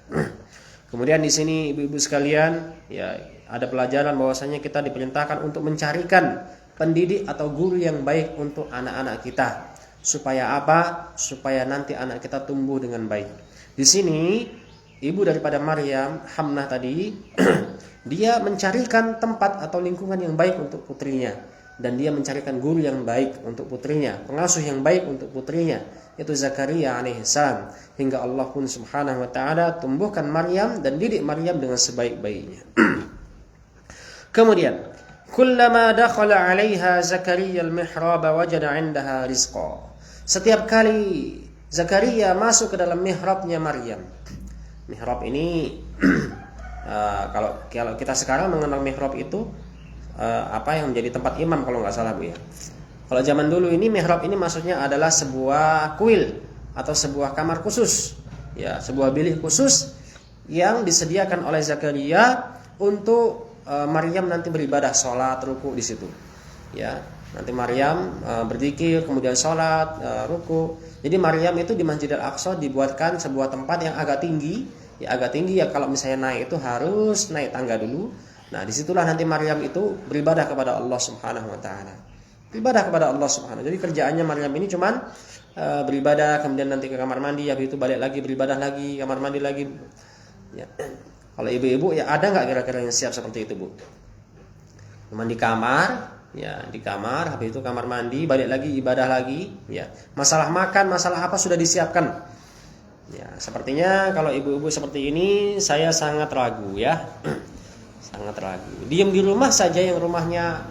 Kemudian di sini ibu-ibu sekalian, ya ada pelajaran bahwasanya kita diperintahkan untuk mencarikan pendidik atau guru yang baik untuk anak-anak kita. Supaya apa? Supaya nanti anak kita tumbuh dengan baik. Di sini ibu daripada Maryam, Hamnah tadi, dia mencarikan tempat atau lingkungan yang baik untuk putrinya. Dan dia mencarikan guru yang baik untuk putrinya, pengasuh yang baik untuk putrinya, yaitu Zakaria alaihissalam. Hingga Allah pun subhanahu wa ta'ala tumbuhkan Maryam dan didik Maryam dengan sebaik-baiknya. Kemudian, kullama dakhala 'alaiha Zakaria al-mihrab wajada 'indaha rizqa. Setiap kali Zakaria masuk ke dalam mihrabnya Maryam. Mihrab ini kalau kita sekarang mengenal mihrab itu apa yang menjadi tempat imam kalau nggak salah, Bu ya. Kalau zaman dulu ini mihrab ini maksudnya adalah sebuah kuil atau sebuah kamar khusus, ya, sebuah bilik khusus yang disediakan oleh Zakaria untuk Maryam nanti beribadah, sholat, ruku di situ. Ya, nanti Maryam berzikir, kemudian sholat, ruku. Jadi Maryam itu di Masjidil Aqsa dibuatkan sebuah tempat yang agak tinggi, ya agak tinggi ya, kalau misalnya naik itu harus naik tangga dulu. Nah, disitulah nanti Maryam itu beribadah kepada Allah Subhanahu wa ta'ala. Beribadah kepada Allah Subhanahu. Jadi kerjaannya Maryam ini cuman beribadah, kemudian nanti ke kamar mandi, habis itu balik lagi beribadah lagi, kamar mandi lagi. Ya. Kalau ibu-ibu ya ada nggak kira-kira yang siap seperti itu, Bu? Cuman di kamar, ya di kamar, habis itu kamar mandi, balik lagi ibadah lagi, ya. Masalah makan, masalah apa sudah disiapkan. Ya, sepertinya kalau ibu-ibu seperti ini saya sangat ragu ya. Sangat ragu. Diam di rumah saja yang rumahnya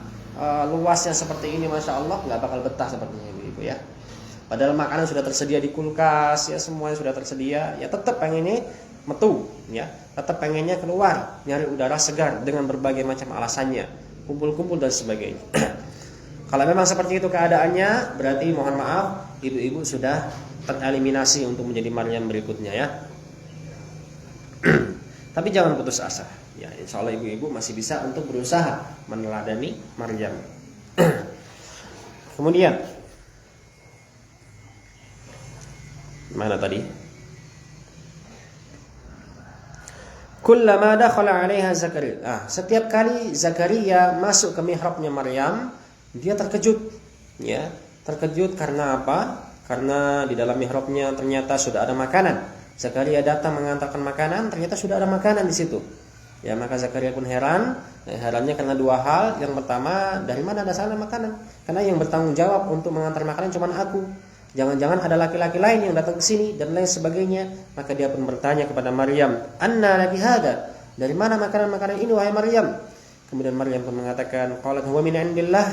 luasnya seperti ini, masya Allah, nggak bakal betah sepertinya ibu-ibu ya. Padahal makanan sudah tersedia di kulkas, ya semuanya sudah tersedia, ya tetap pengennya metu, ya tetap pengennya keluar nyari udara segar dengan berbagai macam alasannya, kumpul-kumpul dan sebagainya. Kalau memang seperti itu keadaannya, berarti mohon maaf ibu-ibu sudah tereliminasi untuk menjadi Maryam berikutnya ya. Tapi jangan putus asa. Ya, insya Allah ibu-ibu masih bisa untuk berusaha meneladani Maryam. Kemudian mana tadi? Kullama dakhala 'alaiha Zakaria. Setiap kali Zakaria masuk ke mihrabnya Maryam, dia terkejut. Ya, terkejut karena apa? Karena di dalam mihrabnya ternyata sudah ada makanan. Zakaria datang mengantarkan makanan, ternyata sudah ada makanan di situ. Ya, maka Zakaria pun heran. Herannya karena dua hal. Yang pertama, dari mana asalnya makanan? Karena yang bertanggung jawab untuk mengantar makanan cuma aku. Jangan-jangan ada laki-laki lain yang datang ke sini dan lain sebagainya. Maka dia pun bertanya kepada Maryam, "Anna laki hada?" Dari mana makanan-makanan ini wahai Maryam? Kemudian Maryam pun mengatakan, "Qalat huwa min indillah."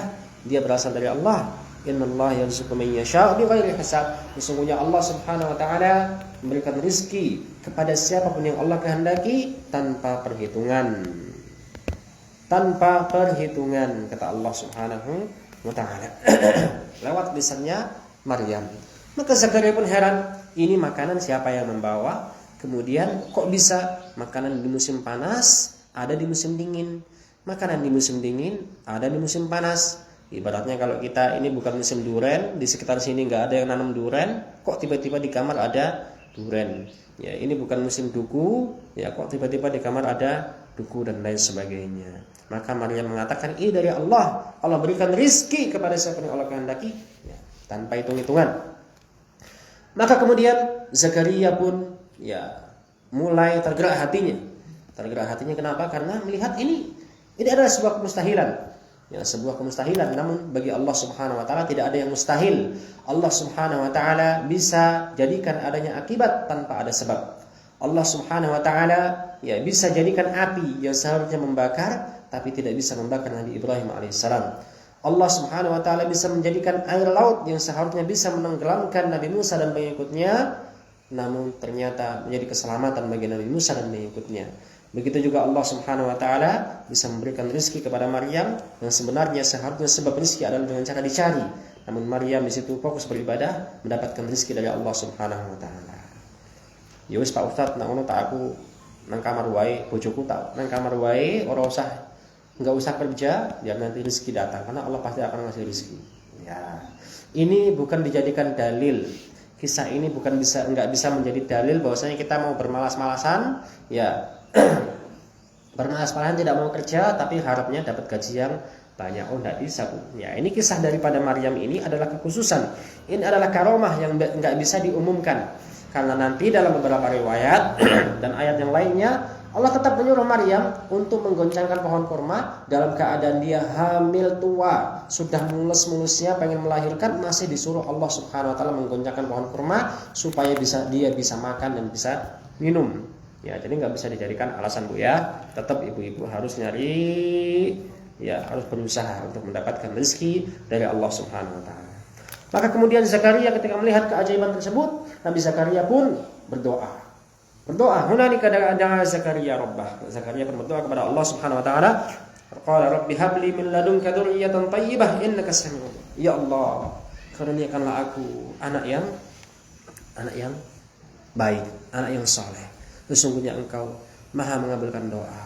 Dia berasal dari Allah. Innallaha yarzuqu man yasha'u bighairi hisab. Sesungguhnya Allah Subhanahu wa taala memberikan rezeki kepada siapapun yang Allah kehendaki tanpa perhitungan. Tanpa perhitungan, kata Allah Subhanahu wa taala. Lewat lisannya Maryam. Maka Zakaria pun heran, ini makanan siapa yang membawa? Kemudian kok bisa makanan di musim panas ada di musim dingin, makanan di musim dingin ada di musim panas. Ibaratnya kalau kita ini bukan musim duren, di sekitar sini nggak ada yang nanam duren, kok tiba-tiba di kamar ada duren. Ya, ini bukan musim duku, ya kok tiba-tiba di kamar ada duku dan lain sebagainya. Maka Maryam mengatakan, ini dari Allah. Allah berikan rizki kepada siapa yang Allah kehendaki, ya, tanpa hitung-hitungan. Maka kemudian Zakaria pun ya mulai tergerak hatinya. Tergerak hatinya kenapa? Karena melihat ini adalah sebuah kemustahilan. Ya, sebuah kemustahilan, namun bagi Allah Subhanahu wa taala tidak ada yang mustahil. Allah Subhanahu wa taala bisa jadikan adanya akibat tanpa ada sebab. Allah Subhanahu wa taala ya bisa jadikan api yang seharusnya membakar tapi tidak bisa membakar Nabi Ibrahim alaihissalam. Allah Subhanahu wa taala bisa menjadikan air laut yang seharusnya bisa menenggelamkan Nabi Musa dan pengikutnya, namun ternyata menjadi keselamatan bagi Nabi Musa dan pengikutnya. Begitu juga Allah Subhanahu wa taala bisa memberikan rezeki kepada Maryam yang sebenarnya seharusnya sebab rezeki adalah dengan cara dicari. Namun Maryam di situ fokus beribadah, mendapatkan rezeki dari Allah Subhanahu wa taala. Ya wis Pak Ustaz, nak ngono tak aku nang kamar wae, bojoku tak nang kamar wae, enggak usah kerja, biar nanti rezeki datang karena Allah pasti akan ngasih rezeki. Ya. ini bukan dijadikan dalil. Kisah ini nggak bisa menjadi dalil bahwasanya kita mau bermalas-malasan, ya bermalas-malasan tidak mau kerja tapi harapnya dapat gaji yang banyak. Oh, nggak bisa, Bu. Ya, ini kisah daripada Maryam ini adalah kekhususan. Ini adalah karomah yang nggak bisa diumumkan. Karena nanti dalam beberapa riwayat dan ayat yang lainnya, Allah tetap menyuruh Maryam untuk menggoncangkan pohon kurma dalam keadaan dia hamil tua, sudah mulus-mulusnya pengen melahirkan, masih disuruh Allah Subhanahu wa taala menggoncangkan pohon kurma supaya dia bisa makan dan bisa minum. Ya, jadi nggak bisa dijadikan alasan, Bu, ya. Tetap ibu-ibu harus nyari, ya, harus berusaha untuk mendapatkan rezeki dari Allah Subhanahu wa taala. Maka kemudian Zakaria ketika melihat keajaiban tersebut, Nabi Zakaria pun berdoa. Hunalika da'a Zakaria rabbah. Zakaria pun berdoa kepada Allah Subhanahu wa taala. Qala rabbi habli min ladunka dzurriyyatan thayyibah innaka samiul. Ya Allah, karuniakanlah aku anak yang baik, anak yang saleh. Sesungguhnya Engkau Maha mengabulkan doa.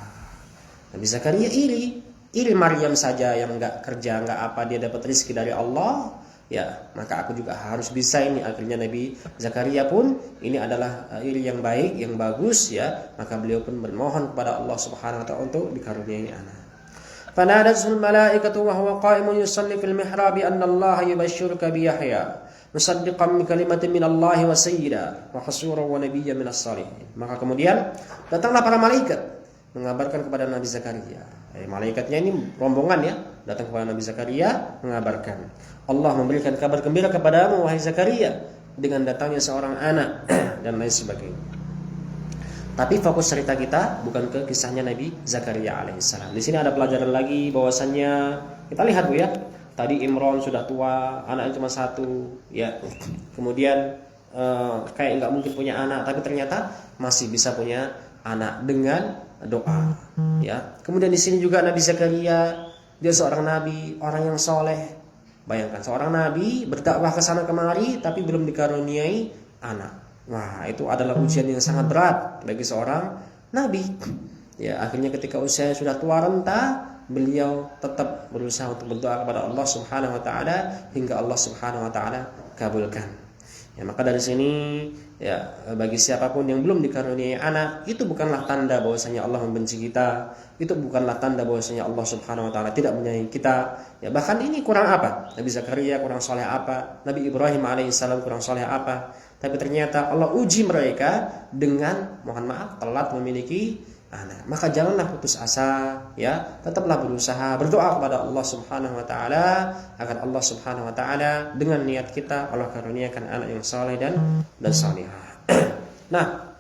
Nabi Zakaria iri Maryam saja yang enggak kerja, enggak apa, dia dapat rezeki dari Allah. Ya, maka aku juga harus bisa ini. Akhirnya Nabi Zakaria pun ini adalah iri yang baik, yang bagus, ya. Maka beliau pun bermohon kepada Allah Subhanahu wa taala untuk dikaruniai anak. Fanadatul malaikatu wa huwa qa'imun yusalli fil mihrab anna Allah yubashshiruka bi Yahya musaddiqan bi kalimatin min Allah wa sayyida wa hasuran wa nabiyyan min as-salihin. Maka kemudian datanglah para malaikat mengabarkan kepada Nabi Zakaria. Malaikatnya ini rombongan, ya, datang kepada Nabi Zakaria mengabarkan. Allah memberikan kabar gembira kepadamu wahai Zakaria dengan datangnya seorang anak dan lain sebagainya. Tapi fokus cerita kita bukan ke kisahnya Nabi Zakaria alaihissalam. Di sini ada pelajaran lagi bahwasannya kita lihat, Bu, ya. Tadi Imron sudah tua, anaknya cuma satu, ya. Kemudian kayak nggak mungkin punya anak, tapi ternyata masih bisa punya anak dengan doa, ya. Kemudian di sini juga Nabi Zakaria, dia seorang nabi, orang yang soleh. Bayangkan seorang nabi berdakwah ke sana kemari tapi belum dikaruniai anak. Wah, itu adalah ujian yang sangat berat bagi seorang nabi. Ya, akhirnya ketika usia sudah tua renta, beliau tetap berusaha untuk berdoa kepada Allah Subhanahu wa taala hingga Allah Subhanahu wa taala kabulkan. Ya, maka dari sini, ya, bagi siapapun yang belum dikaruniai anak, itu bukanlah tanda bahwasanya Allah membenci kita, itu bukanlah tanda bahwasanya Allah Subhanahu wa taala tidak menyayangi kita. Ya, bahkan ini kurang apa? Nabi Zakaria kurang saleh apa? Nabi Ibrahim alaihissalam kurang saleh apa? Tapi ternyata Allah uji mereka dengan, mohon maaf, telat memiliki anak. Maka janganlah putus asa, ya, tetaplah berusaha, berdoa kepada Allah Subhanahu wa taala agar Allah Subhanahu wa taala dengan niat kita Allah karuniakan anak yang saleh dan salihah. Nah,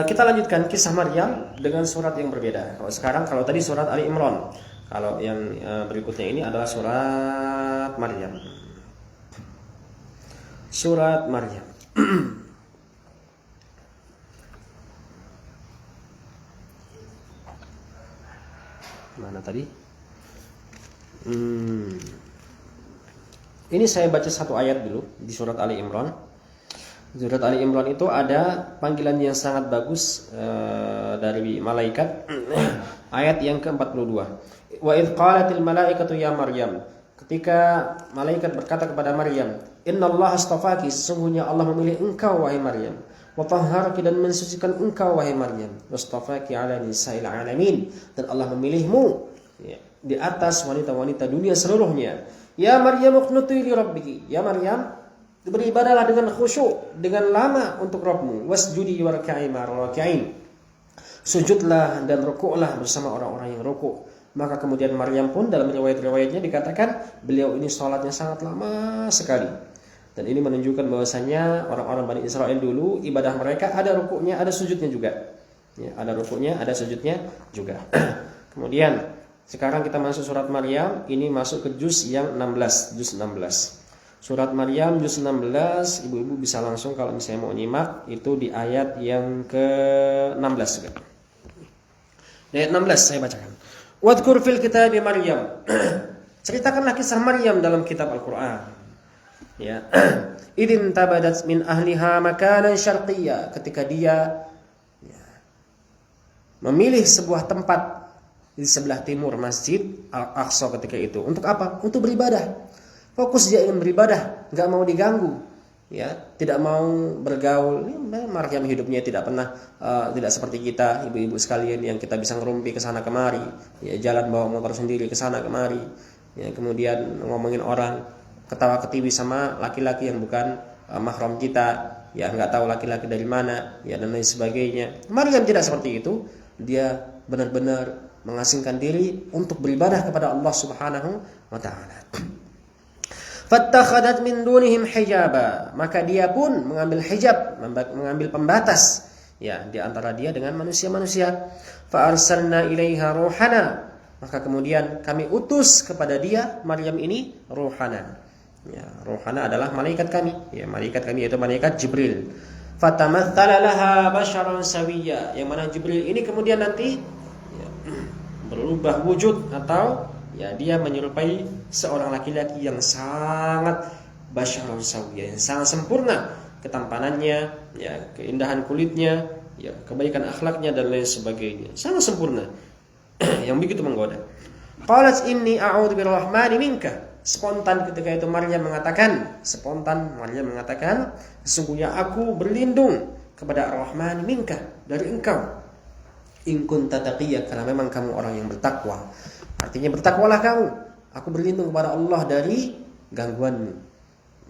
kita lanjutkan kisah Maryam dengan surat yang berbeda. Kalau tadi surat Ali Imran, kalau yang berikutnya ini adalah surat Maryam. Surat Maryam. Mana tadi? Ini saya baca satu ayat dulu di surat Ali Imran. Surat Ali Imran itu ada panggilan yang sangat bagus dari malaikat. Ayat yang ke-42. Wa idz qalatil malaikatu ya Maryam. Ketika malaikat berkata kepada Maryam, "Innallaha astafaki," sesungguhnya Allah memilih engkau wahai Maryam. Wa tahharaki, dan mensucikan engkau wahai Maryam. Wastafaki ala nisa'il alamin, dan Allah memilihmu, ya, di atas wanita-wanita dunia seluruhnya. Ya Maryam uqnuti li rabbiki. Ya Maryam, beribadahlah dengan khusyuk, dengan lama untuk Rabbmu. Wasjudi warka'i ma'al raki'in. Sujudlah dan rukuklah bersama orang-orang yang rukuk. Maka kemudian Maryam pun dalam riwayat-riwayatnya dikatakan beliau ini sholatnya sangat lama sekali. Dan ini menunjukkan bahwasanya orang-orang Bani Israel dulu ibadah mereka ada rukuknya, ada sujudnya juga. Ya, ada rukuknya, ada sujudnya juga. Kemudian sekarang kita masuk surat Maryam, ini masuk ke juz yang 16, juz 16. Surat Maryam juz 16, ibu-ibu bisa langsung kalau misalnya mau nyimak itu di ayat yang ke-16 juga. Di ayat 16 saya bacakan. Wadhkur fil kitabi Maryam. Ceritakanlah kisah Maryam dalam kitab Al-Qur'an. Ya. Idin tabadat min ahliha makanan syarqiyya, ketika dia, ya, memilih sebuah tempat di sebelah timur Masjid Al-Aqsa ketika itu. Untuk apa? Untuk beribadah. Fokus dia ingin beribadah, nggak mau diganggu, ya, tidak mau bergaul. Maryam hidupnya tidak pernah tidak seperti kita, ibu-ibu sekalian, yang kita bisa ngerumpi ke sana kemari, ya, jalan bawa motor sendiri ke sana kemari, ya, kemudian ngomongin orang, ketawa ketiwi sama laki-laki yang bukan mahram kita, ya, nggak tahu laki-laki dari mana, ya, dan lain sebagainya. Maryam tidak seperti itu. Dia benar-benar mengasingkan diri untuk beribadah kepada Allah Subhanahu wa taala. Fattakhadat min dunihim hijaba, maka dia pun mengambil hijab, mengambil pembatas, ya, di antara dia dengan manusia-manusia. Fa arsalna ilaiha ruhana, maka kemudian kami utus kepada dia Maryam ini ruhana. Ya, ruhana adalah malaikat kami, ya, malaikat kami yaitu malaikat Jibril. Fatamatsala laha basharan sawiyya, yang mana Jibril ini kemudian nanti, ya, berubah wujud, atau, ya, dia menyerupai seorang laki-laki yang sangat basyaron sawiyya, yang sangat sempurna ketampanannya, ya, keindahan kulitnya, ya, kebaikan akhlaknya dan lain sebagainya, sangat sempurna, yang begitu menggoda. Qalat inni a'udzu birrahmani minka. Spontan ketika itu Maryam mengatakan, sesungguhnya aku berlindung kepada Ar-Rahman minka, dari engkau. In kunta taqiyya, karena memang kamu orang yang bertakwa. Artinya bertakwalah kamu. Aku berlindung kepada Allah dari gangguanmu.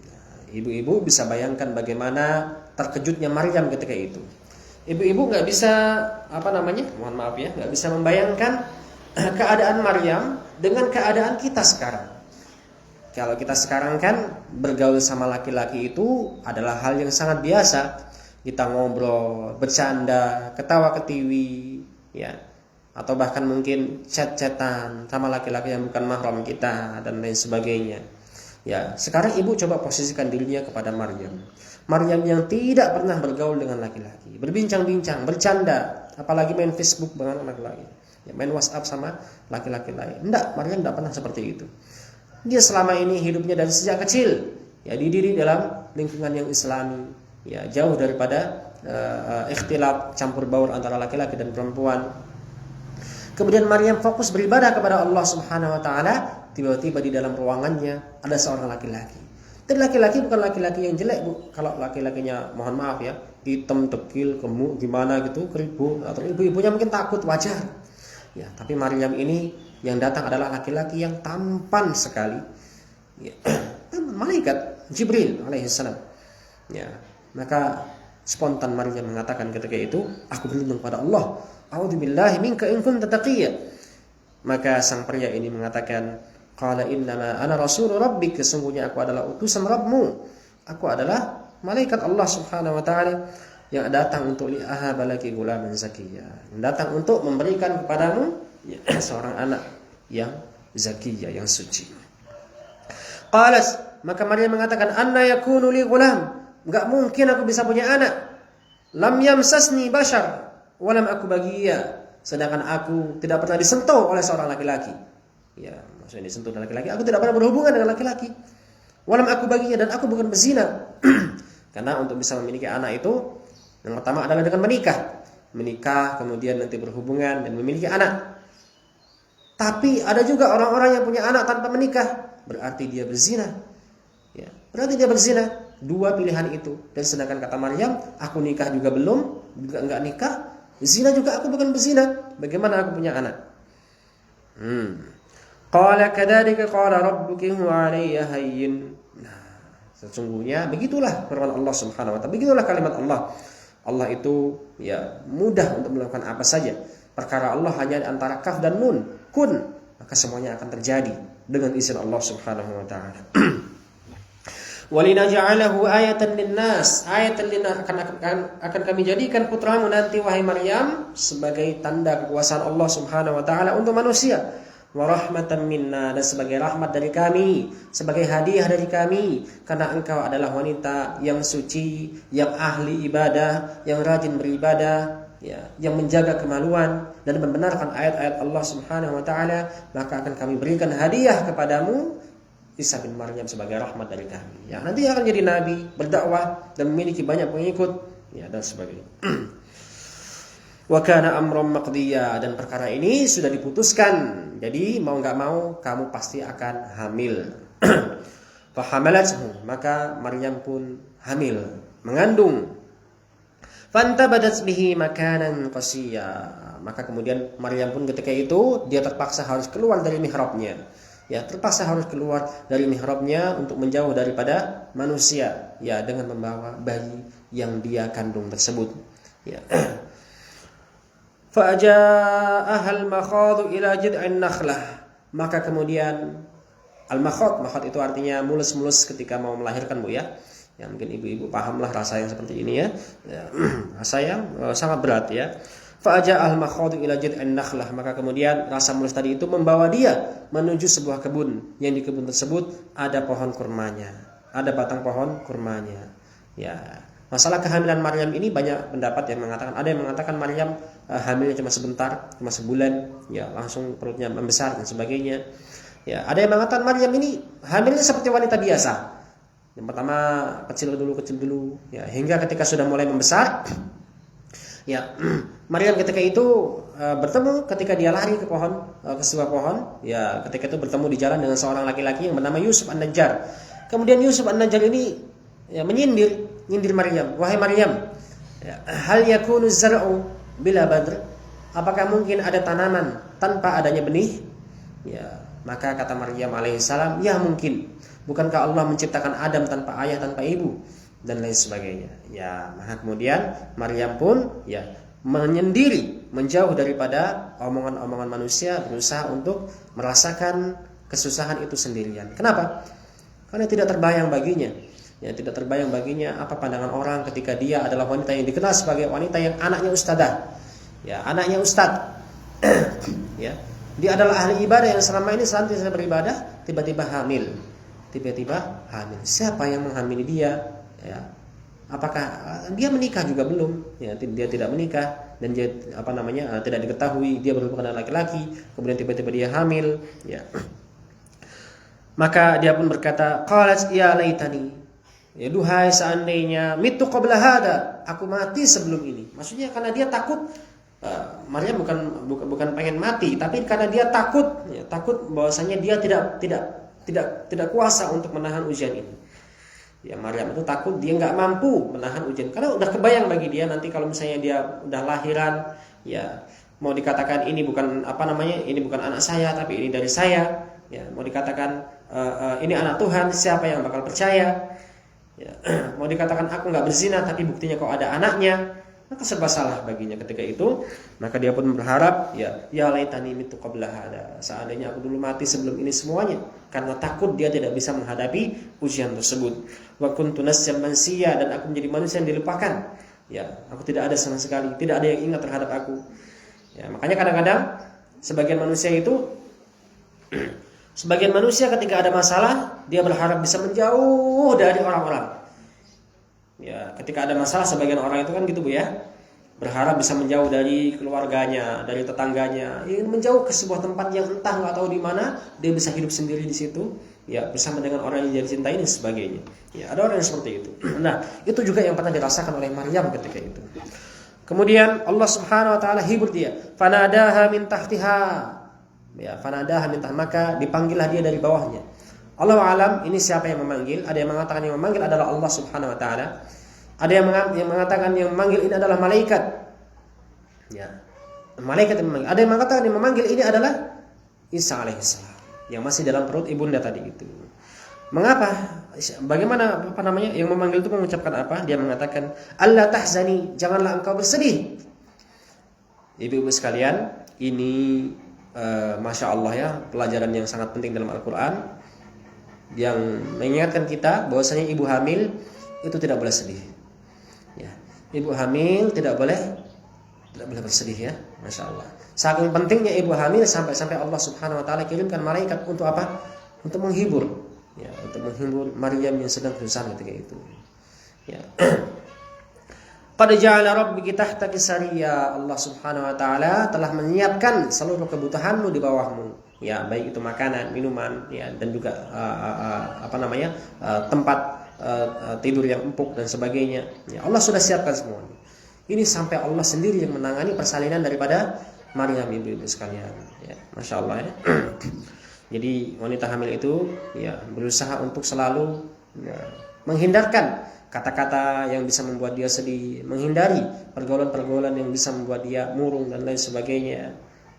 Nah, ibu-ibu bisa bayangkan bagaimana terkejutnya Maryam ketika itu. Ibu-ibu nggak bisa nggak bisa membayangkan keadaan Maryam dengan keadaan kita sekarang. Kalau kita sekarang kan bergaul sama laki-laki itu adalah hal yang sangat biasa. Kita ngobrol, bercanda, ketawa ketiwi, ya, atau bahkan mungkin chat-chatan sama laki-laki yang bukan mahram kita dan lain sebagainya. Ya, sekarang ibu coba posisikan dirinya kepada Maryam. Maryam yang tidak pernah bergaul dengan laki-laki, berbincang-bincang, bercanda, apalagi main Facebook dengan laki-laki, ya, main WhatsApp sama laki-laki lain. Maryam tidak pernah seperti itu. Dia selama ini hidupnya dari sejak kecil, ya, dididik dalam lingkungan yang Islami, ya, jauh daripada ikhtilaf, campur baur antara laki-laki dan perempuan. Kemudian Maryam fokus beribadah kepada Allah Subhanahu wa taala, tiba-tiba di dalam ruangannya ada seorang laki-laki. Dan laki-laki bukan laki-laki yang jelek, Bu. Kalau laki-lakinya mohon maaf ya, hitam, dekil, gemuk, gimana gitu, keribu, atau ibu-ibunya mungkin takut, wajar. Ya, tapi Maryam ini yang datang adalah laki-laki yang tampan sekali, ya, malaikat Jibril alaihissalam. Ya, maka spontan Maryam mengatakan ketika itu, aku berlindung pada Allah. A'udzubillahi minka in kunta taqiyya. Maka sang pria ini mengatakan, qala innama ana rasul rabbik, sesungguhnya aku adalah utusan Rabbmu. Aku adalah malaikat Allah Subhanahu wa taala yang datang untuk li'ahaba laki gulaman zakiyya, yang datang untuk memberikan kepadamu, ya, seorang anak yang zakiyah, yang suci. Qalas, maka Maryam mengatakan, anna yakunu li gulam, enggak mungkin aku bisa punya anak. Lam yamsasni bashar wa lam aku baghiyya, sedangkan aku tidak pernah disentuh oleh seorang laki-laki. Ya, maksudnya disentuh oleh laki-laki, aku tidak pernah berhubungan dengan laki-laki. Wa lam aku baghiyya, dan aku bukan berzina. Karena untuk bisa memiliki anak itu yang pertama adalah dengan menikah, kemudian nanti berhubungan dan memiliki anak. Tapi ada juga orang-orang yang punya anak tanpa menikah, berarti dia berzina. Ya, berarti dia berzina. Dua pilihan itu. Dan sedangkan kata Maryam, aku nikah juga belum, juga enggak nikah, zina juga aku bukan berzina. Bagaimana aku punya anak? Qala kadzalika qala rabbuki huwa 'alayya hayyin. Nah, sesungguhnya begitulah firman Allah Subhanahu wa taala. Begitulah kalimat Allah. Allah itu, ya, mudah untuk melakukan apa saja. Perkara Allah hanya antara kaf dan nun, kun, maka semuanya akan terjadi dengan izin Allah Subhanahu wa taala. Walinaj'alahu ayatan linnas, ayatan linnas, akan kami jadikan putramu nanti wahai Maryam sebagai tanda kekuasaan Allah Subhanahu wa taala untuk manusia. Wa rahmatan minna, dan sebagai rahmat dari kami, sebagai hadiah dari kami, karena engkau adalah wanita yang suci, yang ahli ibadah, yang rajin beribadah, ya, yang menjaga kemaluan dan membenarkan ayat-ayat Allah Subhanahu wa taala, maka akan kami berikan hadiah kepadamu Isa bin Maryam sebagai rahmat dari kami. Ya, nanti akan jadi nabi, berdakwah dan memiliki banyak pengikut, ya, dan sebagainya. Wa kana amran maqdiya, dan perkara ini sudah diputuskan. Jadi mau enggak mau kamu pasti akan hamil. Fahamalathu, maka Maryam pun hamil, mengandung. Fantabadat bihi makanan qasiyya, maka kemudian Maryam pun ketika itu dia terpaksa harus keluar dari mihrabnya. Ya, terpaksa harus keluar dari mihrabnya untuk menjauh daripada manusia, ya, dengan membawa bayi yang dia kandung tersebut. Ya. Fa'aja'aha al-makhadhu ila jid'in nakhlah, maka kemudian al-makhad itu artinya mulus-mulus ketika mau melahirkan, Bu, ya. Ya, mungkin ibu-ibu pahamlah rasa yang seperti ini, ya. Rasa yang sangat berat, ya. Fa'aja'al makhadu ila jid'in nakhlah, maka kemudian rasa mulus tadi itu membawa dia menuju sebuah kebun, yang di kebun tersebut ada pohon kurmanya, ada batang pohon kurmanya. Ya, masalah kehamilan Maryam ini banyak pendapat yang mengatakan, ada yang mengatakan Maryam hamilnya cuma sebentar, cuma sebulan, ya, langsung perutnya membesar dan sebagainya. Ya, ada yang mengatakan Maryam ini hamilnya seperti wanita biasa. Yang pertama kecil dulu, ya, hingga ketika sudah mulai membesar, ya, Maryam ketika itu bertemu ketika dia lari ke pohon, ke sebuah pohon, ya, ketika itu bertemu di jalan dengan seorang laki-laki yang bernama Yusuf An-Najjar. Kemudian Yusuf An-Najjar ini, ya, menyindir Maryam, wahai Maryam, ya, hal yakunu zar'u bila badr, apakah mungkin ada tanaman tanpa adanya benih? Ya, maka kata Maryam alaihissalam, ya mungkin. Bukankah Allah menciptakan Adam tanpa ayah, tanpa ibu, dan lain sebagainya. Ya, maka kemudian Maryam pun, ya, menyendiri, menjauh daripada omongan-omongan manusia, berusaha untuk merasakan kesusahan itu sendirian. Kenapa? Karena tidak terbayang baginya. Ya, tidak terbayang baginya apa pandangan orang ketika dia adalah wanita yang dikenal sebagai wanita yang anaknya ustadzah. Ya, anaknya ustadz. Ya, dia adalah ahli ibadah yang selama ini senantiasa beribadah, tiba-tiba hamil. Siapa yang menghamili dia? Ya, apakah dia menikah juga belum? Ya, dia tidak menikah dan dia tidak diketahui dia berhubungan dengan laki-laki, kemudian tiba-tiba dia hamil. Ya, maka dia pun berkata, qalat ya laitani, ya, duhai seandainya mitu qabla hada, aku mati sebelum ini. Maksudnya karena dia takut. Maryam bukan pengen mati, tapi karena dia takut, ya, takut bahwasanya dia tidak kuasa untuk menahan ujian ini. Ya, Maryam itu takut dia nggak mampu menahan ujian, karena udah kebayang bagi dia nanti kalau misalnya dia udah lahiran, ya, mau dikatakan ini bukan ini bukan anak saya tapi ini dari saya, ya, mau dikatakan ini anak Tuhan, siapa yang bakal percaya? Ya, mau dikatakan aku nggak berzina tapi buktinya kok ada anaknya, maka serba salah baginya ketika itu. Maka dia pun berharap, ya laitani mitu qabla hada, seandainya aku dulu mati sebelum ini semuanya, karena takut dia tidak bisa menghadapi ujian tersebut. Wa kuntu nasyan mansiya, dan aku menjadi manusia yang dilupakan. Ya, aku tidak ada sama sekali, tidak ada yang ingat terhadap aku. Ya, makanya kadang-kadang sebagian manusia ketika ada masalah, dia berharap bisa menjauh dari orang-orang. Ya, ketika ada masalah sebagian orang itu kan gitu, Bu, ya. Berharap bisa menjauh dari keluarganya, dari tetangganya, ingin menjauh ke sebuah tempat yang entah nggak tahu di mana, dia bisa hidup sendiri di situ, ya, bersama dengan orang yang dia cintai dan sebagainya. Ya, ada orang yang seperti itu. Nah, itu juga yang pernah dirasakan oleh Maryam ketika itu. Kemudian Allah Subhanahu wa taala hibur dia, fanadaha min tahtiha. Ya, fanadaha min tahtiha, maka dipanggillah dia dari bawahnya. Allah alam, ini siapa yang memanggil? Ada yang mengatakan yang memanggil adalah Allah Subhanahu wa taala. Ada yang mengatakan yang memanggil ini adalah malaikat. Ya. Malaikat yang memanggil. Ada yang mengatakan yang memanggil ini adalah Isa alaihissalam yang masih dalam perut ibunda tadi itu. Mengapa? Bagaimana yang memanggil itu mengucapkan apa? Dia mengatakan, "Allah tahzani, janganlah engkau bersedih." Ibu-ibu sekalian, ini Masya Allah, ya, pelajaran yang sangat penting dalam Al-Quran, yang mengingatkan kita bahwasanya ibu hamil itu tidak boleh sedih. Ya, ibu hamil tidak boleh bersedih, ya, Masya Allah. Saking pentingnya ibu hamil sampai Allah Subhanahu Wa Taala kirimkan malaikat untuk apa? Untuk menghibur, ya, untuk menghibur Maryam yang sedang kesusahan ketika itu. Ya. Qad ja'ala rabbuki tahtaki sariya, Allah Subhanahu Wa Taala telah menyiapkan seluruh kebutuhanmu di bawahmu. Ya, baik itu makanan, minuman, ya, dan juga tempat tidur yang empuk dan sebagainya. Ya, Allah sudah siapkan semuanya. Ini sampai Allah sendiri yang menangani persalinan daripada Maryam, ibu-ibu sekalian. Ya, Masya Allah, ya. Jadi wanita hamil itu ya berusaha untuk selalu ya, menghindarkan kata-kata yang bisa membuat dia sedih, menghindari pergaulan-pergaulan yang bisa membuat dia murung dan lain sebagainya.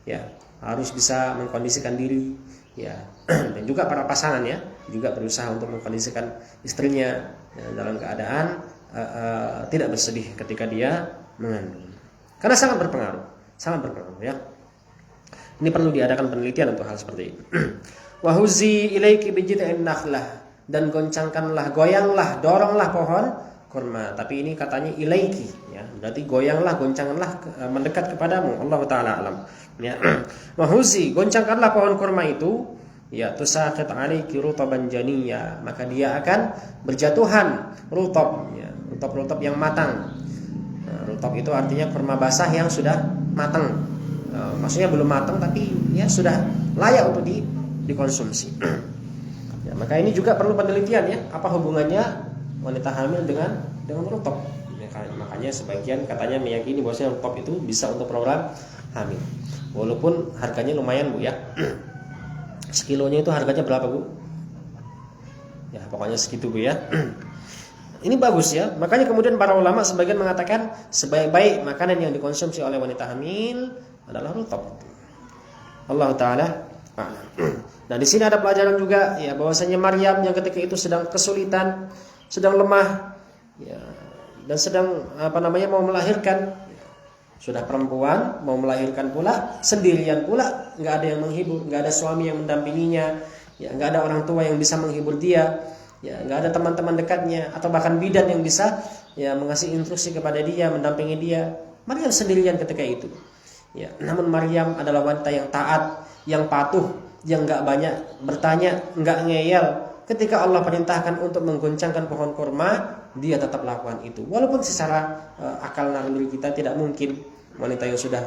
Ya, harus bisa mengkondisikan diri ya. Dan juga para pasangan ya, juga berusaha untuk mengkondisikan istrinya ya, dalam keadaan tidak bersedih ketika dia mengandung. Karena sangat berpengaruh ya. Ini perlu diadakan penelitian untuk hal seperti ini. Wa huzi ilaiki bijid'in nakhlah, dan goncangkanlah, goyanglah, doronglah pohon kurma. Tapi ini katanya ilaiki ya, berarti goyanglah, goncanganlah mendekat kepadamu. Allah taala alam. Ya. Wa huzi, goncangkanlah pohon kurma itu ya, tusaqit 'alaiki rutaban janiyya, maka dia akan berjatuhan rutab ya, rutab yang matang. Nah, rutab itu artinya kurma basah yang sudah matang. Maksudnya belum matang tapi ya sudah layak untuk dikonsumsi. Ya, maka ini juga perlu penelitian ya, apa hubungannya wanita hamil dengan rutab. Ya, makanya sebagian katanya meyakini bahwasanya rutab itu bisa untuk program hamil. Walaupun harganya lumayan Bu ya. Sekilonya itu harganya berapa Bu? Ya pokoknya segitu Bu ya. Ini bagus ya. Makanya kemudian para ulama sebagian mengatakan sebaik-baik makanan yang dikonsumsi oleh wanita hamil adalah rutab. Allah taala. Nah, di sini ada pelajaran juga ya, bahwasanya Maryam yang ketika itu sedang kesulitan, sedang lemah ya, dan sedang mau melahirkan. Sudah perempuan mau melahirkan pula, sendirian pula, nggak ada yang menghibur, nggak ada suami yang mendampinginya, ya nggak ada orang tua yang bisa menghibur dia, ya nggak ada teman-teman dekatnya atau bahkan bidan yang bisa ya mengasih instruksi kepada dia, mendampingi dia. Maryam sendirian ketika itu. Ya, namun Maryam adalah wanita yang taat, yang patuh, yang nggak banyak bertanya, nggak ngeyel. Ketika Allah perintahkan untuk menggoncangkan pohon kurma, dia tetap lakukan itu. Walaupun secara akal naluri kita tidak mungkin wanita yang sudah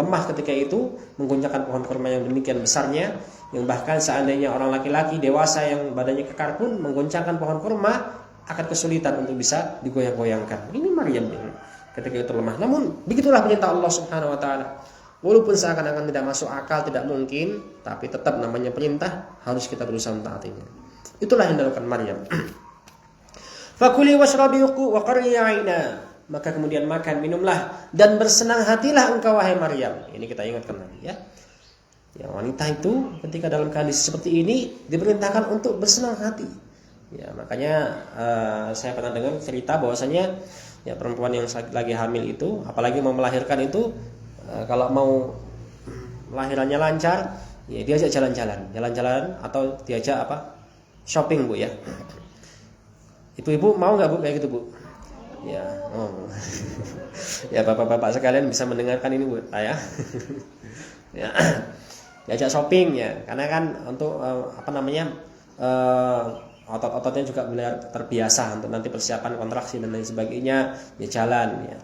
lemah ketika itu menggoncangkan pohon kurma yang demikian besarnya, yang bahkan seandainya orang laki-laki dewasa yang badannya kekar pun menggoncangkan pohon kurma akan kesulitan untuk bisa digoyang-goyangkan. Ini Maryam ketika itu lemah. Namun begitulah perintah Allah Subhanahu wa taala. Walaupun seakan-akan tidak masuk akal, tidak mungkin, tapi tetap namanya perintah, harus kita berusaha mentaatinya. Itulah yang dilakukan Maryam. Fakuli washrabi wa qarri 'aina. Maka kemudian makan, minumlah dan bersenang hatilah engkau wahai Maryam. Ini kita ingatkan lagi ya. Ya, wanita itu ketika dalam kondisi seperti ini diperintahkan untuk bersenang hati. Ya, makanya saya pernah dengar cerita bahwasanya ya perempuan yang lagi hamil itu, apalagi mau melahirkan itu, kalau mau lahirannya lancar, ya diajak jalan-jalan atau diajak shopping Bu ya. Ibu-ibu mau nggak Bu kayak gitu Bu? Ya, ya bapak-bapak sekalian bisa mendengarkan ini Bu, ya. Ya, diajak shopping ya, karena kan untuk otot-ototnya juga mulai terbiasa untuk nanti persiapan kontraksi dan lain sebagainya, ya jalan ya.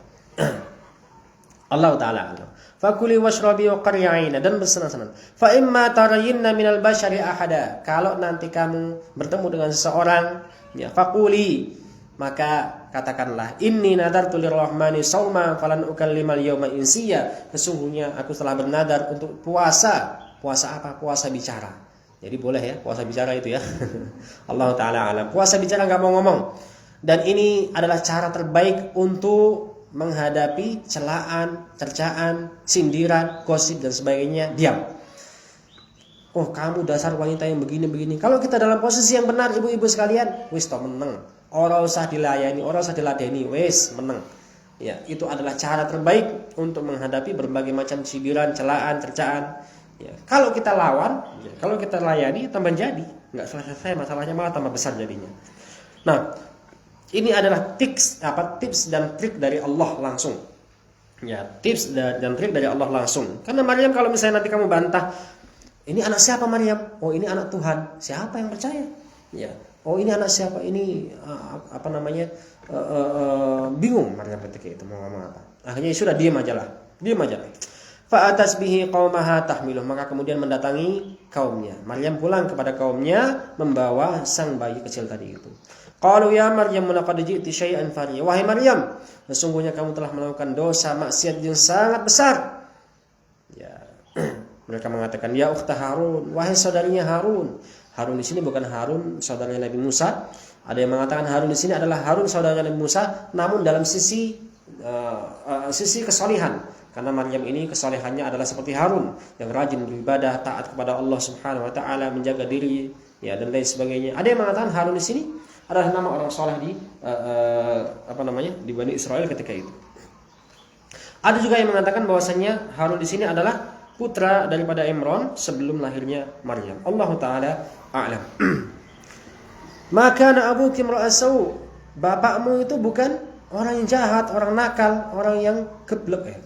Allah taala. Fakuli washrabi wa qarri 'aina, dan bersenang-senang. Fa imma tarayinna minal bashari ahada. Kalau nanti kamu bertemu dengan seseorang, ya fakuli, maka katakanlah inni nadartu lirrahmani shauma falan ukallimal yawma insiya. Sesungguhnya aku telah bernadar untuk puasa. Puasa apa? Puasa bicara. Jadi boleh ya puasa bicara itu ya. Allah taala alam. Puasa bicara enggak mau ngomong. Dan ini adalah cara terbaik untuk menghadapi celaan, cercaan, sindiran, gosip dan sebagainya. Diam. Oh, kamu dasar wanita yang begini-begini. Kalau kita dalam posisi yang benar, ibu-ibu sekalian, wis to meneng. Ora usah dilayani, ora usah diladeni, wis meneng. Ya, itu adalah cara terbaik untuk menghadapi berbagai macam sindiran, celaan, cercaan. Ya, kalau kita lawan, ya, kalau kita layani tambah jadi, nggak selesai masalahnya, malah tambah besar jadinya. Nah, ini adalah tips dan trik dari Allah langsung. Ya, tips dan trik dari Allah langsung. Karena Maryam kalau misalnya nanti kamu bantah, ini anak siapa Maryam? Oh, ini anak Tuhan. Siapa yang percaya? Ya. Oh, ini anak siapa? Ini bingung Maryam ketika itu mau ngomong apa. Akhirnya sudah diam aja lah. Fa atas bihi qaumaha tahmiluh, maka kemudian mendatangi kaumnya. Maryam pulang kepada kaumnya membawa sang bayi kecil tadi itu. Qalu ya Maryam laqad ji'ti syai'an fariya. Wahai Maryam, sesungguhnya kamu telah melakukan dosa maksiat yang sangat besar. Ya. Mereka mengatakan, ya ukhta Harun, wahai saudarinya Harun. Harun di sini bukan Harun saudaranya Nabi Musa. Ada yang mengatakan Harun di sini adalah Harun saudara Nabi Musa, namun dalam sisi kesalihan. Karena Maryam ini kesalehannya adalah seperti Harun yang rajin beribadah, taat kepada Allah Subhanahu wa taala, menjaga diri, ya, dan lain sebagainya. Ada yang mengatakan Harun di sini adalah nama orang saleh di di Bani Israel ketika itu. Ada juga yang mengatakan bahwasanya Harun di sini adalah putra daripada Imran sebelum lahirnya Maryam. Allah taala a'lam. Maka abuki imra'asau, bapakmu itu bukan orang yang jahat, orang nakal, orang yang geblek.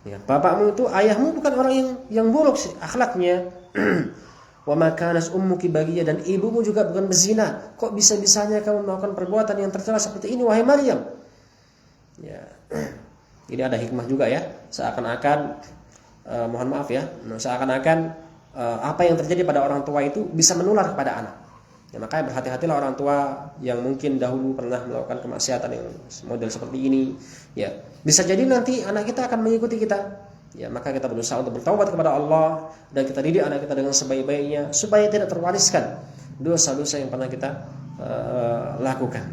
Ya, bapakmu itu, ayahmu bukan orang yang buruk akhlaknya. Wa ma kanas ummuki baghiyah, dan ibumu juga bukan bezina. Kok bisa-bisanya kamu melakukan perbuatan yang tercela seperti ini wahai Maryam? Ya. Ini ada hikmah juga ya. Seakan-akan mohon maaf ya, seakan-akan apa yang terjadi pada orang tua itu bisa menular kepada anak. Ya, makanya berhati-hatilah orang tua yang mungkin dahulu pernah melakukan kemaksiatan yang model seperti ini. Ya, bisa jadi nanti anak kita akan mengikuti kita. Ya, maka kita berusaha untuk bertaubat kepada Allah dan kita didik anak kita dengan sebaik-baiknya supaya tidak terwariskan dosa-dosa yang pernah kita lakukan.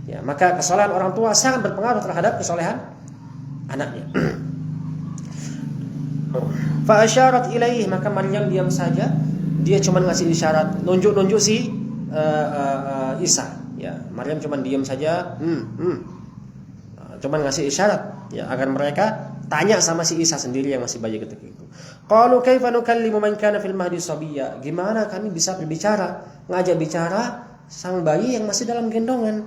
Ya, maka kesalahan orang tua sangat berpengaruh terhadap kesalehan anaknya. Fa asyarat ilaih, maka Maryam diam saja. Dia cuma ngasih isyarat, nunjuk-nunjuk si Isa. Ya, Maryam cuma diam saja. Cuma ngasih isyarat ya agar mereka tanya sama si Isa sendiri yang masih bayi ketika itu. Qalu kaifa nukallimu man kana fil mahdi sabiyya? Gimana kami bisa berbicara, ngajak bicara sang bayi yang masih dalam gendongan?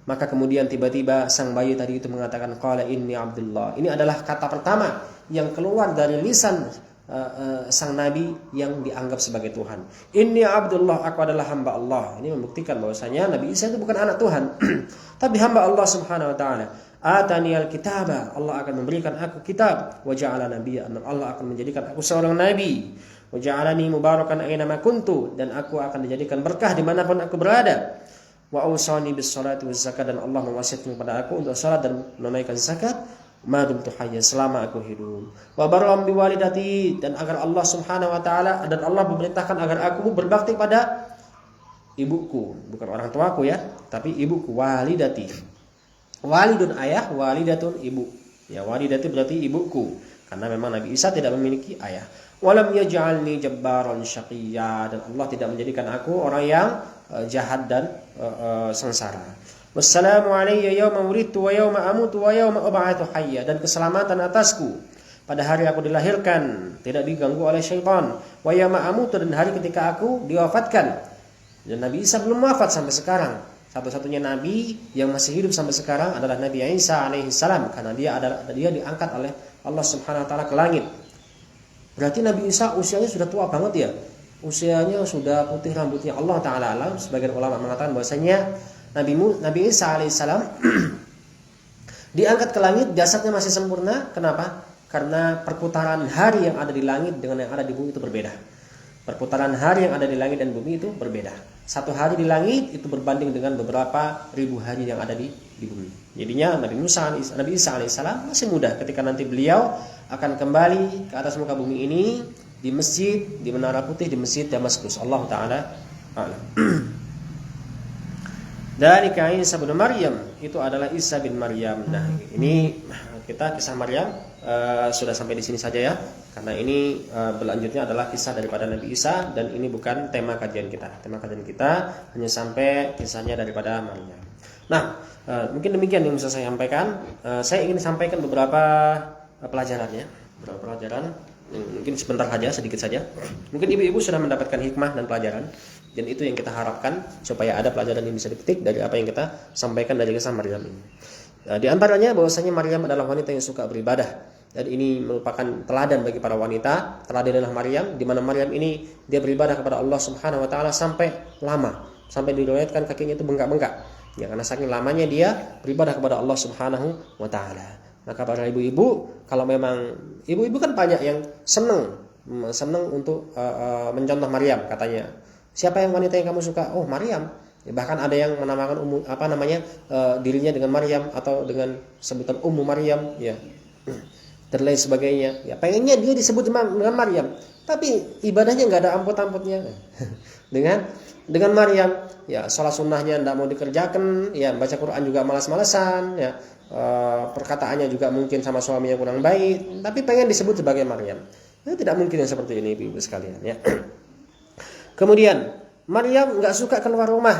Maka kemudian tiba-tiba sang bayi tadi itu mengatakan qala inni Abdullah. Ini adalah kata pertama yang keluar dari lisan sang nabi yang dianggap sebagai Tuhan. Inni Abdullah, aku adalah hamba Allah. Ini membuktikan bahwasanya Nabi Isa itu bukan anak Tuhan, tapi hamba Allah Subhanahu wa taala. Ataniyal kitaba, Allah akan memberikan aku kitab. Wa ja'ala nabiyya, Allah akan menjadikan aku seorang nabi. Wa ja'alani mubarakan aina ma kuntu, dan aku akan dijadikan berkah dimanapun aku berada. Wa awsani bis salati waz zakat, dan Allah mewasiatkan kepada aku untuk salat dan menunaikan zakat madumtu hayya, selama aku hidup. Wa barram biwalidati, dan agar Allah Subhanahu wa taala, dan Allah memerintahkan agar aku berbakti pada ibuku, bukan orang tuaku ya, tapi ibuku. Walidati, walidun ayah, walidatun ibu. Ya, walidati berarti ibuku, karena memang Nabi Isa tidak memiliki ayah. Walam yaj'alni jabbaran syaqiyya, dan Allah tidak menjadikan aku orang yang jahat dan sengsara. Wassalamu alayya yawma wulidtu wa yawma amutu wa yawma ub'atsu hayya, dan keselamatan atasku pada hari aku dilahirkan, tidak diganggu oleh syaitan. Wa yawma amutu, dan hari ketika aku diwafatkan. Dan Nabi Isa belum wafat sampai sekarang. Satu-satunya nabi yang masih hidup sampai sekarang adalah Nabi Isa alaihi salam, karena dia diangkat oleh Allah Subhanahu wa taala ke langit. Berarti Nabi Isa usianya sudah tua banget ya. Usianya sudah putih rambutnya. Allah taala alam. Sebagian ulama mengatakan bahwasanya Nabi Isa alaihissalam diangkat ke langit, jasadnya masih sempurna. Kenapa? Karena perputaran hari yang ada di langit dengan yang ada di bumi itu berbeda. Perputaran hari yang ada di langit dan bumi itu berbeda. Satu hari di langit itu berbanding dengan beberapa ribu hari yang ada di bumi. Jadinya Nabi Isa alaihissalam masih muda ketika nanti beliau akan kembali ke atas muka bumi ini, di masjid, di Menara Putih, di Masjid Damaskus. Allah taala a'lam. Dari Isa bin Maryam, itu adalah Isa bin Maryam. Nah, ini kita kisah Maryam sudah sampai di sini saja ya, karena ini berlanjutnya adalah kisah daripada Nabi Isa, dan ini bukan tema kajian kita. Tema kajian kita hanya sampai kisahnya daripada Maryam. Nah, mungkin demikian yang bisa saya sampaikan. Saya ingin sampaikan beberapa pelajarannya, beberapa pelajaran. Mungkin sebentar saja, sedikit saja. Mungkin ibu-ibu sudah mendapatkan hikmah dan pelajaran, dan itu yang kita harapkan supaya ada pelajaran yang bisa dipetik dari apa yang kita sampaikan dari kisah Maryam ini. Di antaranya bahwasanya Maryam adalah wanita yang suka beribadah, dan ini merupakan teladan bagi para wanita. Teladan adalah Maryam, di mana Maryam ini dia beribadah kepada Allah Subhanahu wa taala sampai lama, sampai diriwayatkan kakinya itu bengkak-bengkak. Ya, karena saking lamanya dia beribadah kepada Allah Subhanahu wa taala. Maka para ibu-ibu, kalau memang ibu-ibu kan banyak yang senang untuk mencontoh Maryam, katanya. Siapa yang wanita yang kamu suka? Oh, Maryam. Ya, bahkan ada yang menamakan dirinya dengan Maryam atau dengan sebutan Ummu Maryam, ya. dan lain sebagainya. Ya, pengennya dia disebut dengan Maryam, tapi ibadahnya nggak ada amput-amputnya. dengan Maryam, ya sholat sunnahnya tidak mau dikerjakan, ya baca Quran juga malas-malasan, ya perkataannya juga mungkin sama suaminya kurang baik, tapi pengen disebut sebagai Maryam. Tidak mungkin yang seperti ini, ibu-ibu sekalian. Ya. Kemudian Maryam nggak suka keluar rumah.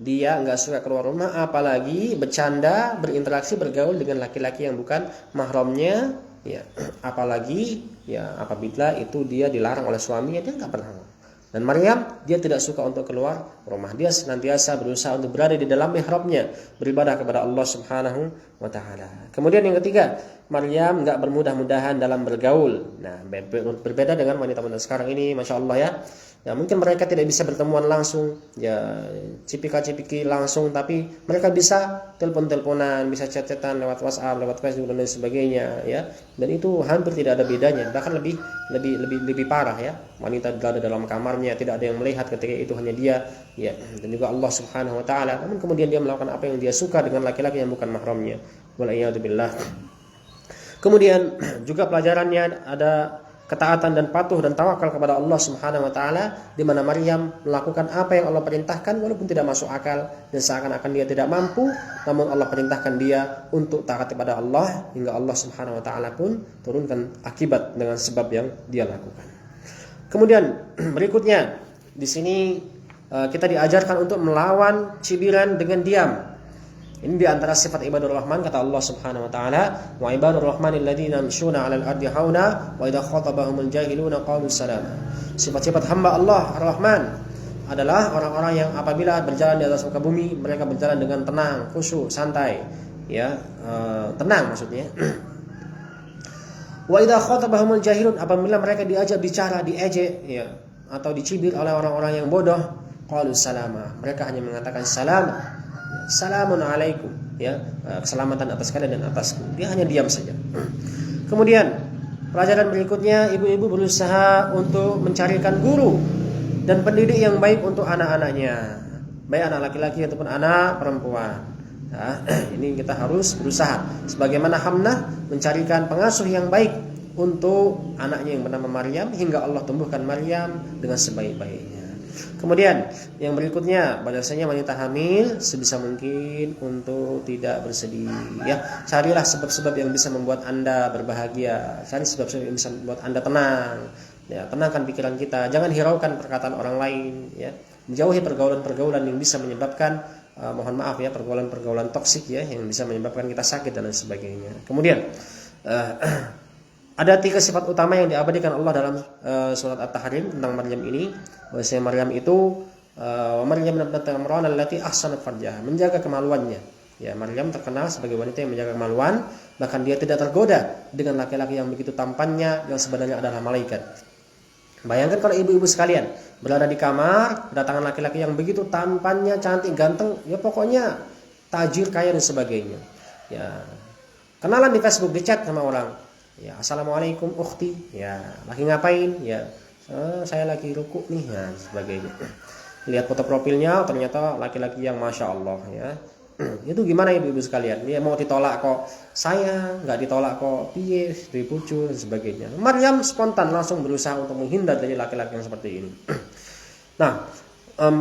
Dia nggak suka keluar rumah, apalagi bercanda, berinteraksi, bergaul dengan laki-laki yang bukan mahramnya. Ya, apalagi ya apabila itu dia dilarang oleh suaminya, dia nggak pernah. Dan Maryam, dia tidak suka untuk keluar rumah. Dia senantiasa berusaha untuk berada di dalam mihrabnya, beribadah kepada Allah Subhanahu wa taala. Kemudian yang ketiga, Maryam enggak bermudah-mudahan dalam bergaul. Nah, berbeda dengan wanita-wanita sekarang ini, Masya Allah ya. Ya mungkin mereka tidak bisa bertemuan langsung, ya cipika-cipiki langsung, tapi mereka bisa telepon-teleponan, bisa chat-chatan lewat WhatsApp, lewat Facebook dan lain sebagainya, ya. Dan itu hampir tidak ada bedanya, bahkan lebih parah ya. Wanita berada dalam kamarnya, tidak ada yang melihat ketika itu hanya dia, ya. Dan juga Allah Subhanahu wa taala. Namun kemudian dia melakukan apa yang dia suka dengan laki-laki yang bukan mahramnya. Wal'iyadzubillah. Kemudian juga pelajarannya ada ketaatan dan patuh dan tawakal kepada Allah Subhanahu wa taala, di mana Maryam melakukan apa yang Allah perintahkan walaupun tidak masuk akal dan seakan-akan dia tidak mampu, namun Allah perintahkan dia untuk taat kepada Allah hingga Allah Subhanahu wa taala pun turunkan akibat dengan sebab yang dia lakukan. Kemudian berikutnya di sini kita diajarkan untuk melawan cibiran dengan diam. Ini di antara sifat ibadur rahman, kata Allah Subhanahu wa taala, wa ibadur rahmanil ladzina yamshuna 'alal ardi hauna wa idza khatabahumul jahiluna qalu salama. Sifat-sifat hamba Allah Ar-Rahman adalah orang-orang yang apabila berjalan di atas muka bumi, mereka berjalan dengan tenang, khusyuk, santai, ya, tenang maksudnya. Wa idza khatabahumul jahilun, apabila mereka diajak bicara, diejek, ya, atau dicibir oleh orang-orang yang bodoh, qalu salama. Mereka hanya mengatakan salam. Salamun alaikum, ya, keselamatan atas kalian dan atasku. Dia hanya diam saja. Kemudian pelajaran berikutnya, ibu-ibu berusaha untuk mencarikan guru dan pendidik yang baik untuk anak-anaknya, baik anak laki-laki ataupun anak perempuan. Nah, ini kita harus berusaha. Sebagaimana Hamnah mencarikan pengasuh yang baik untuk anaknya yang bernama Maryam, hingga Allah tumbuhkan Maryam dengan sebaik-baiknya. Kemudian yang berikutnya, bahwasanya wanita hamil sebisa mungkin untuk tidak bersedih, ya. Carilah sebab-sebab yang bisa membuat Anda berbahagia. Cari sebab-sebab yang bisa membuat Anda tenang. Ya, tenangkan pikiran kita, jangan hiraukan perkataan orang lain, ya. Menjauhi pergaulan-pergaulan yang bisa menyebabkan mohon maaf ya, pergaulan-pergaulan toksik, ya, yang bisa menyebabkan kita sakit dan lain sebagainya. Kemudian ada 3 sifat utama yang diabadikan Allah dalam surat At-Tahrim tentang Maryam ini. Bahwasanya Maryam itu Maryam bintu Imran allati ahsanat farjaha, menjaga kemaluannya. Ya, Maryam terkenal sebagai wanita yang menjaga kemaluan, bahkan dia tidak tergoda dengan laki-laki yang begitu tampannya yang sebenarnya adalah malaikat. Bayangkan kalau ibu-ibu sekalian berada di kamar, kedatangan laki-laki yang begitu tampannya, cantik, ganteng, ya pokoknya tajir, kaya dan sebagainya. Ya, kenalan di Facebook, di chat sama orang. Ya, assalamualaikum ukhti. Ya, lagi ngapain? Ya, saya lagi ruku nih, ya, sebagainya. Lihat foto profilnya, ternyata laki-laki yang masya Allah, ya. Itu gimana ibu-ibu sekalian? Dia mau ditolak kok, saya nggak ditolak kok, piye, dipucul dan sebagainya. Maryam spontan langsung berusaha untuk menghindar dari laki-laki yang seperti ini. Nah,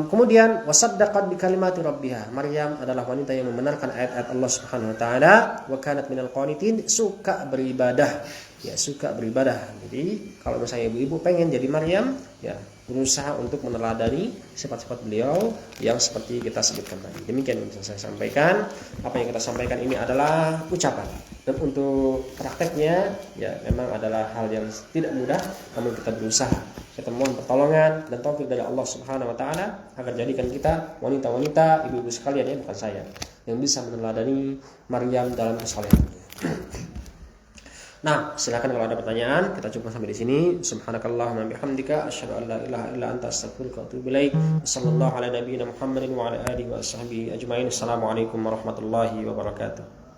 kemudian wasaddaqat bi kalimati rabbiha. Maryam adalah wanita yang membenarkan ayat-ayat Allah Subhanahu wa taala, wa kanat minal qanitin, suka beribadah. Ya, suka beribadah. Jadi, kalau misalnya ibu-ibu pengen jadi Maryam, ya, berusaha untuk meneladani sifat-sifat beliau yang seperti kita sebutkan tadi. Demikian yang bisa saya sampaikan. Apa yang kita sampaikan ini adalah ucapan. Dan untuk prakteknya, ya, memang adalah hal yang tidak mudah, namun kita berusaha. Kita mohon pertolongan dan taufik dari Allah Subhanahu wa taala agar jadikan kita wanita-wanita, ibu-ibu sekalian, ya, bukan saya, yang bisa meneladani Maryam dalam kesolehannya. Nah, silakan kalau ada pertanyaan. Kita cukup sampai di sini. Subhanakallahumma bihamdika asyhadu an la ilaha illa anta astaghfiruka wa atubu ilaik. Sallallahu ala nabiyyina Muhammadin wa ala alihi wa sahbihi ajmain. Assalamualaikum warahmatullahi wabarakatuh.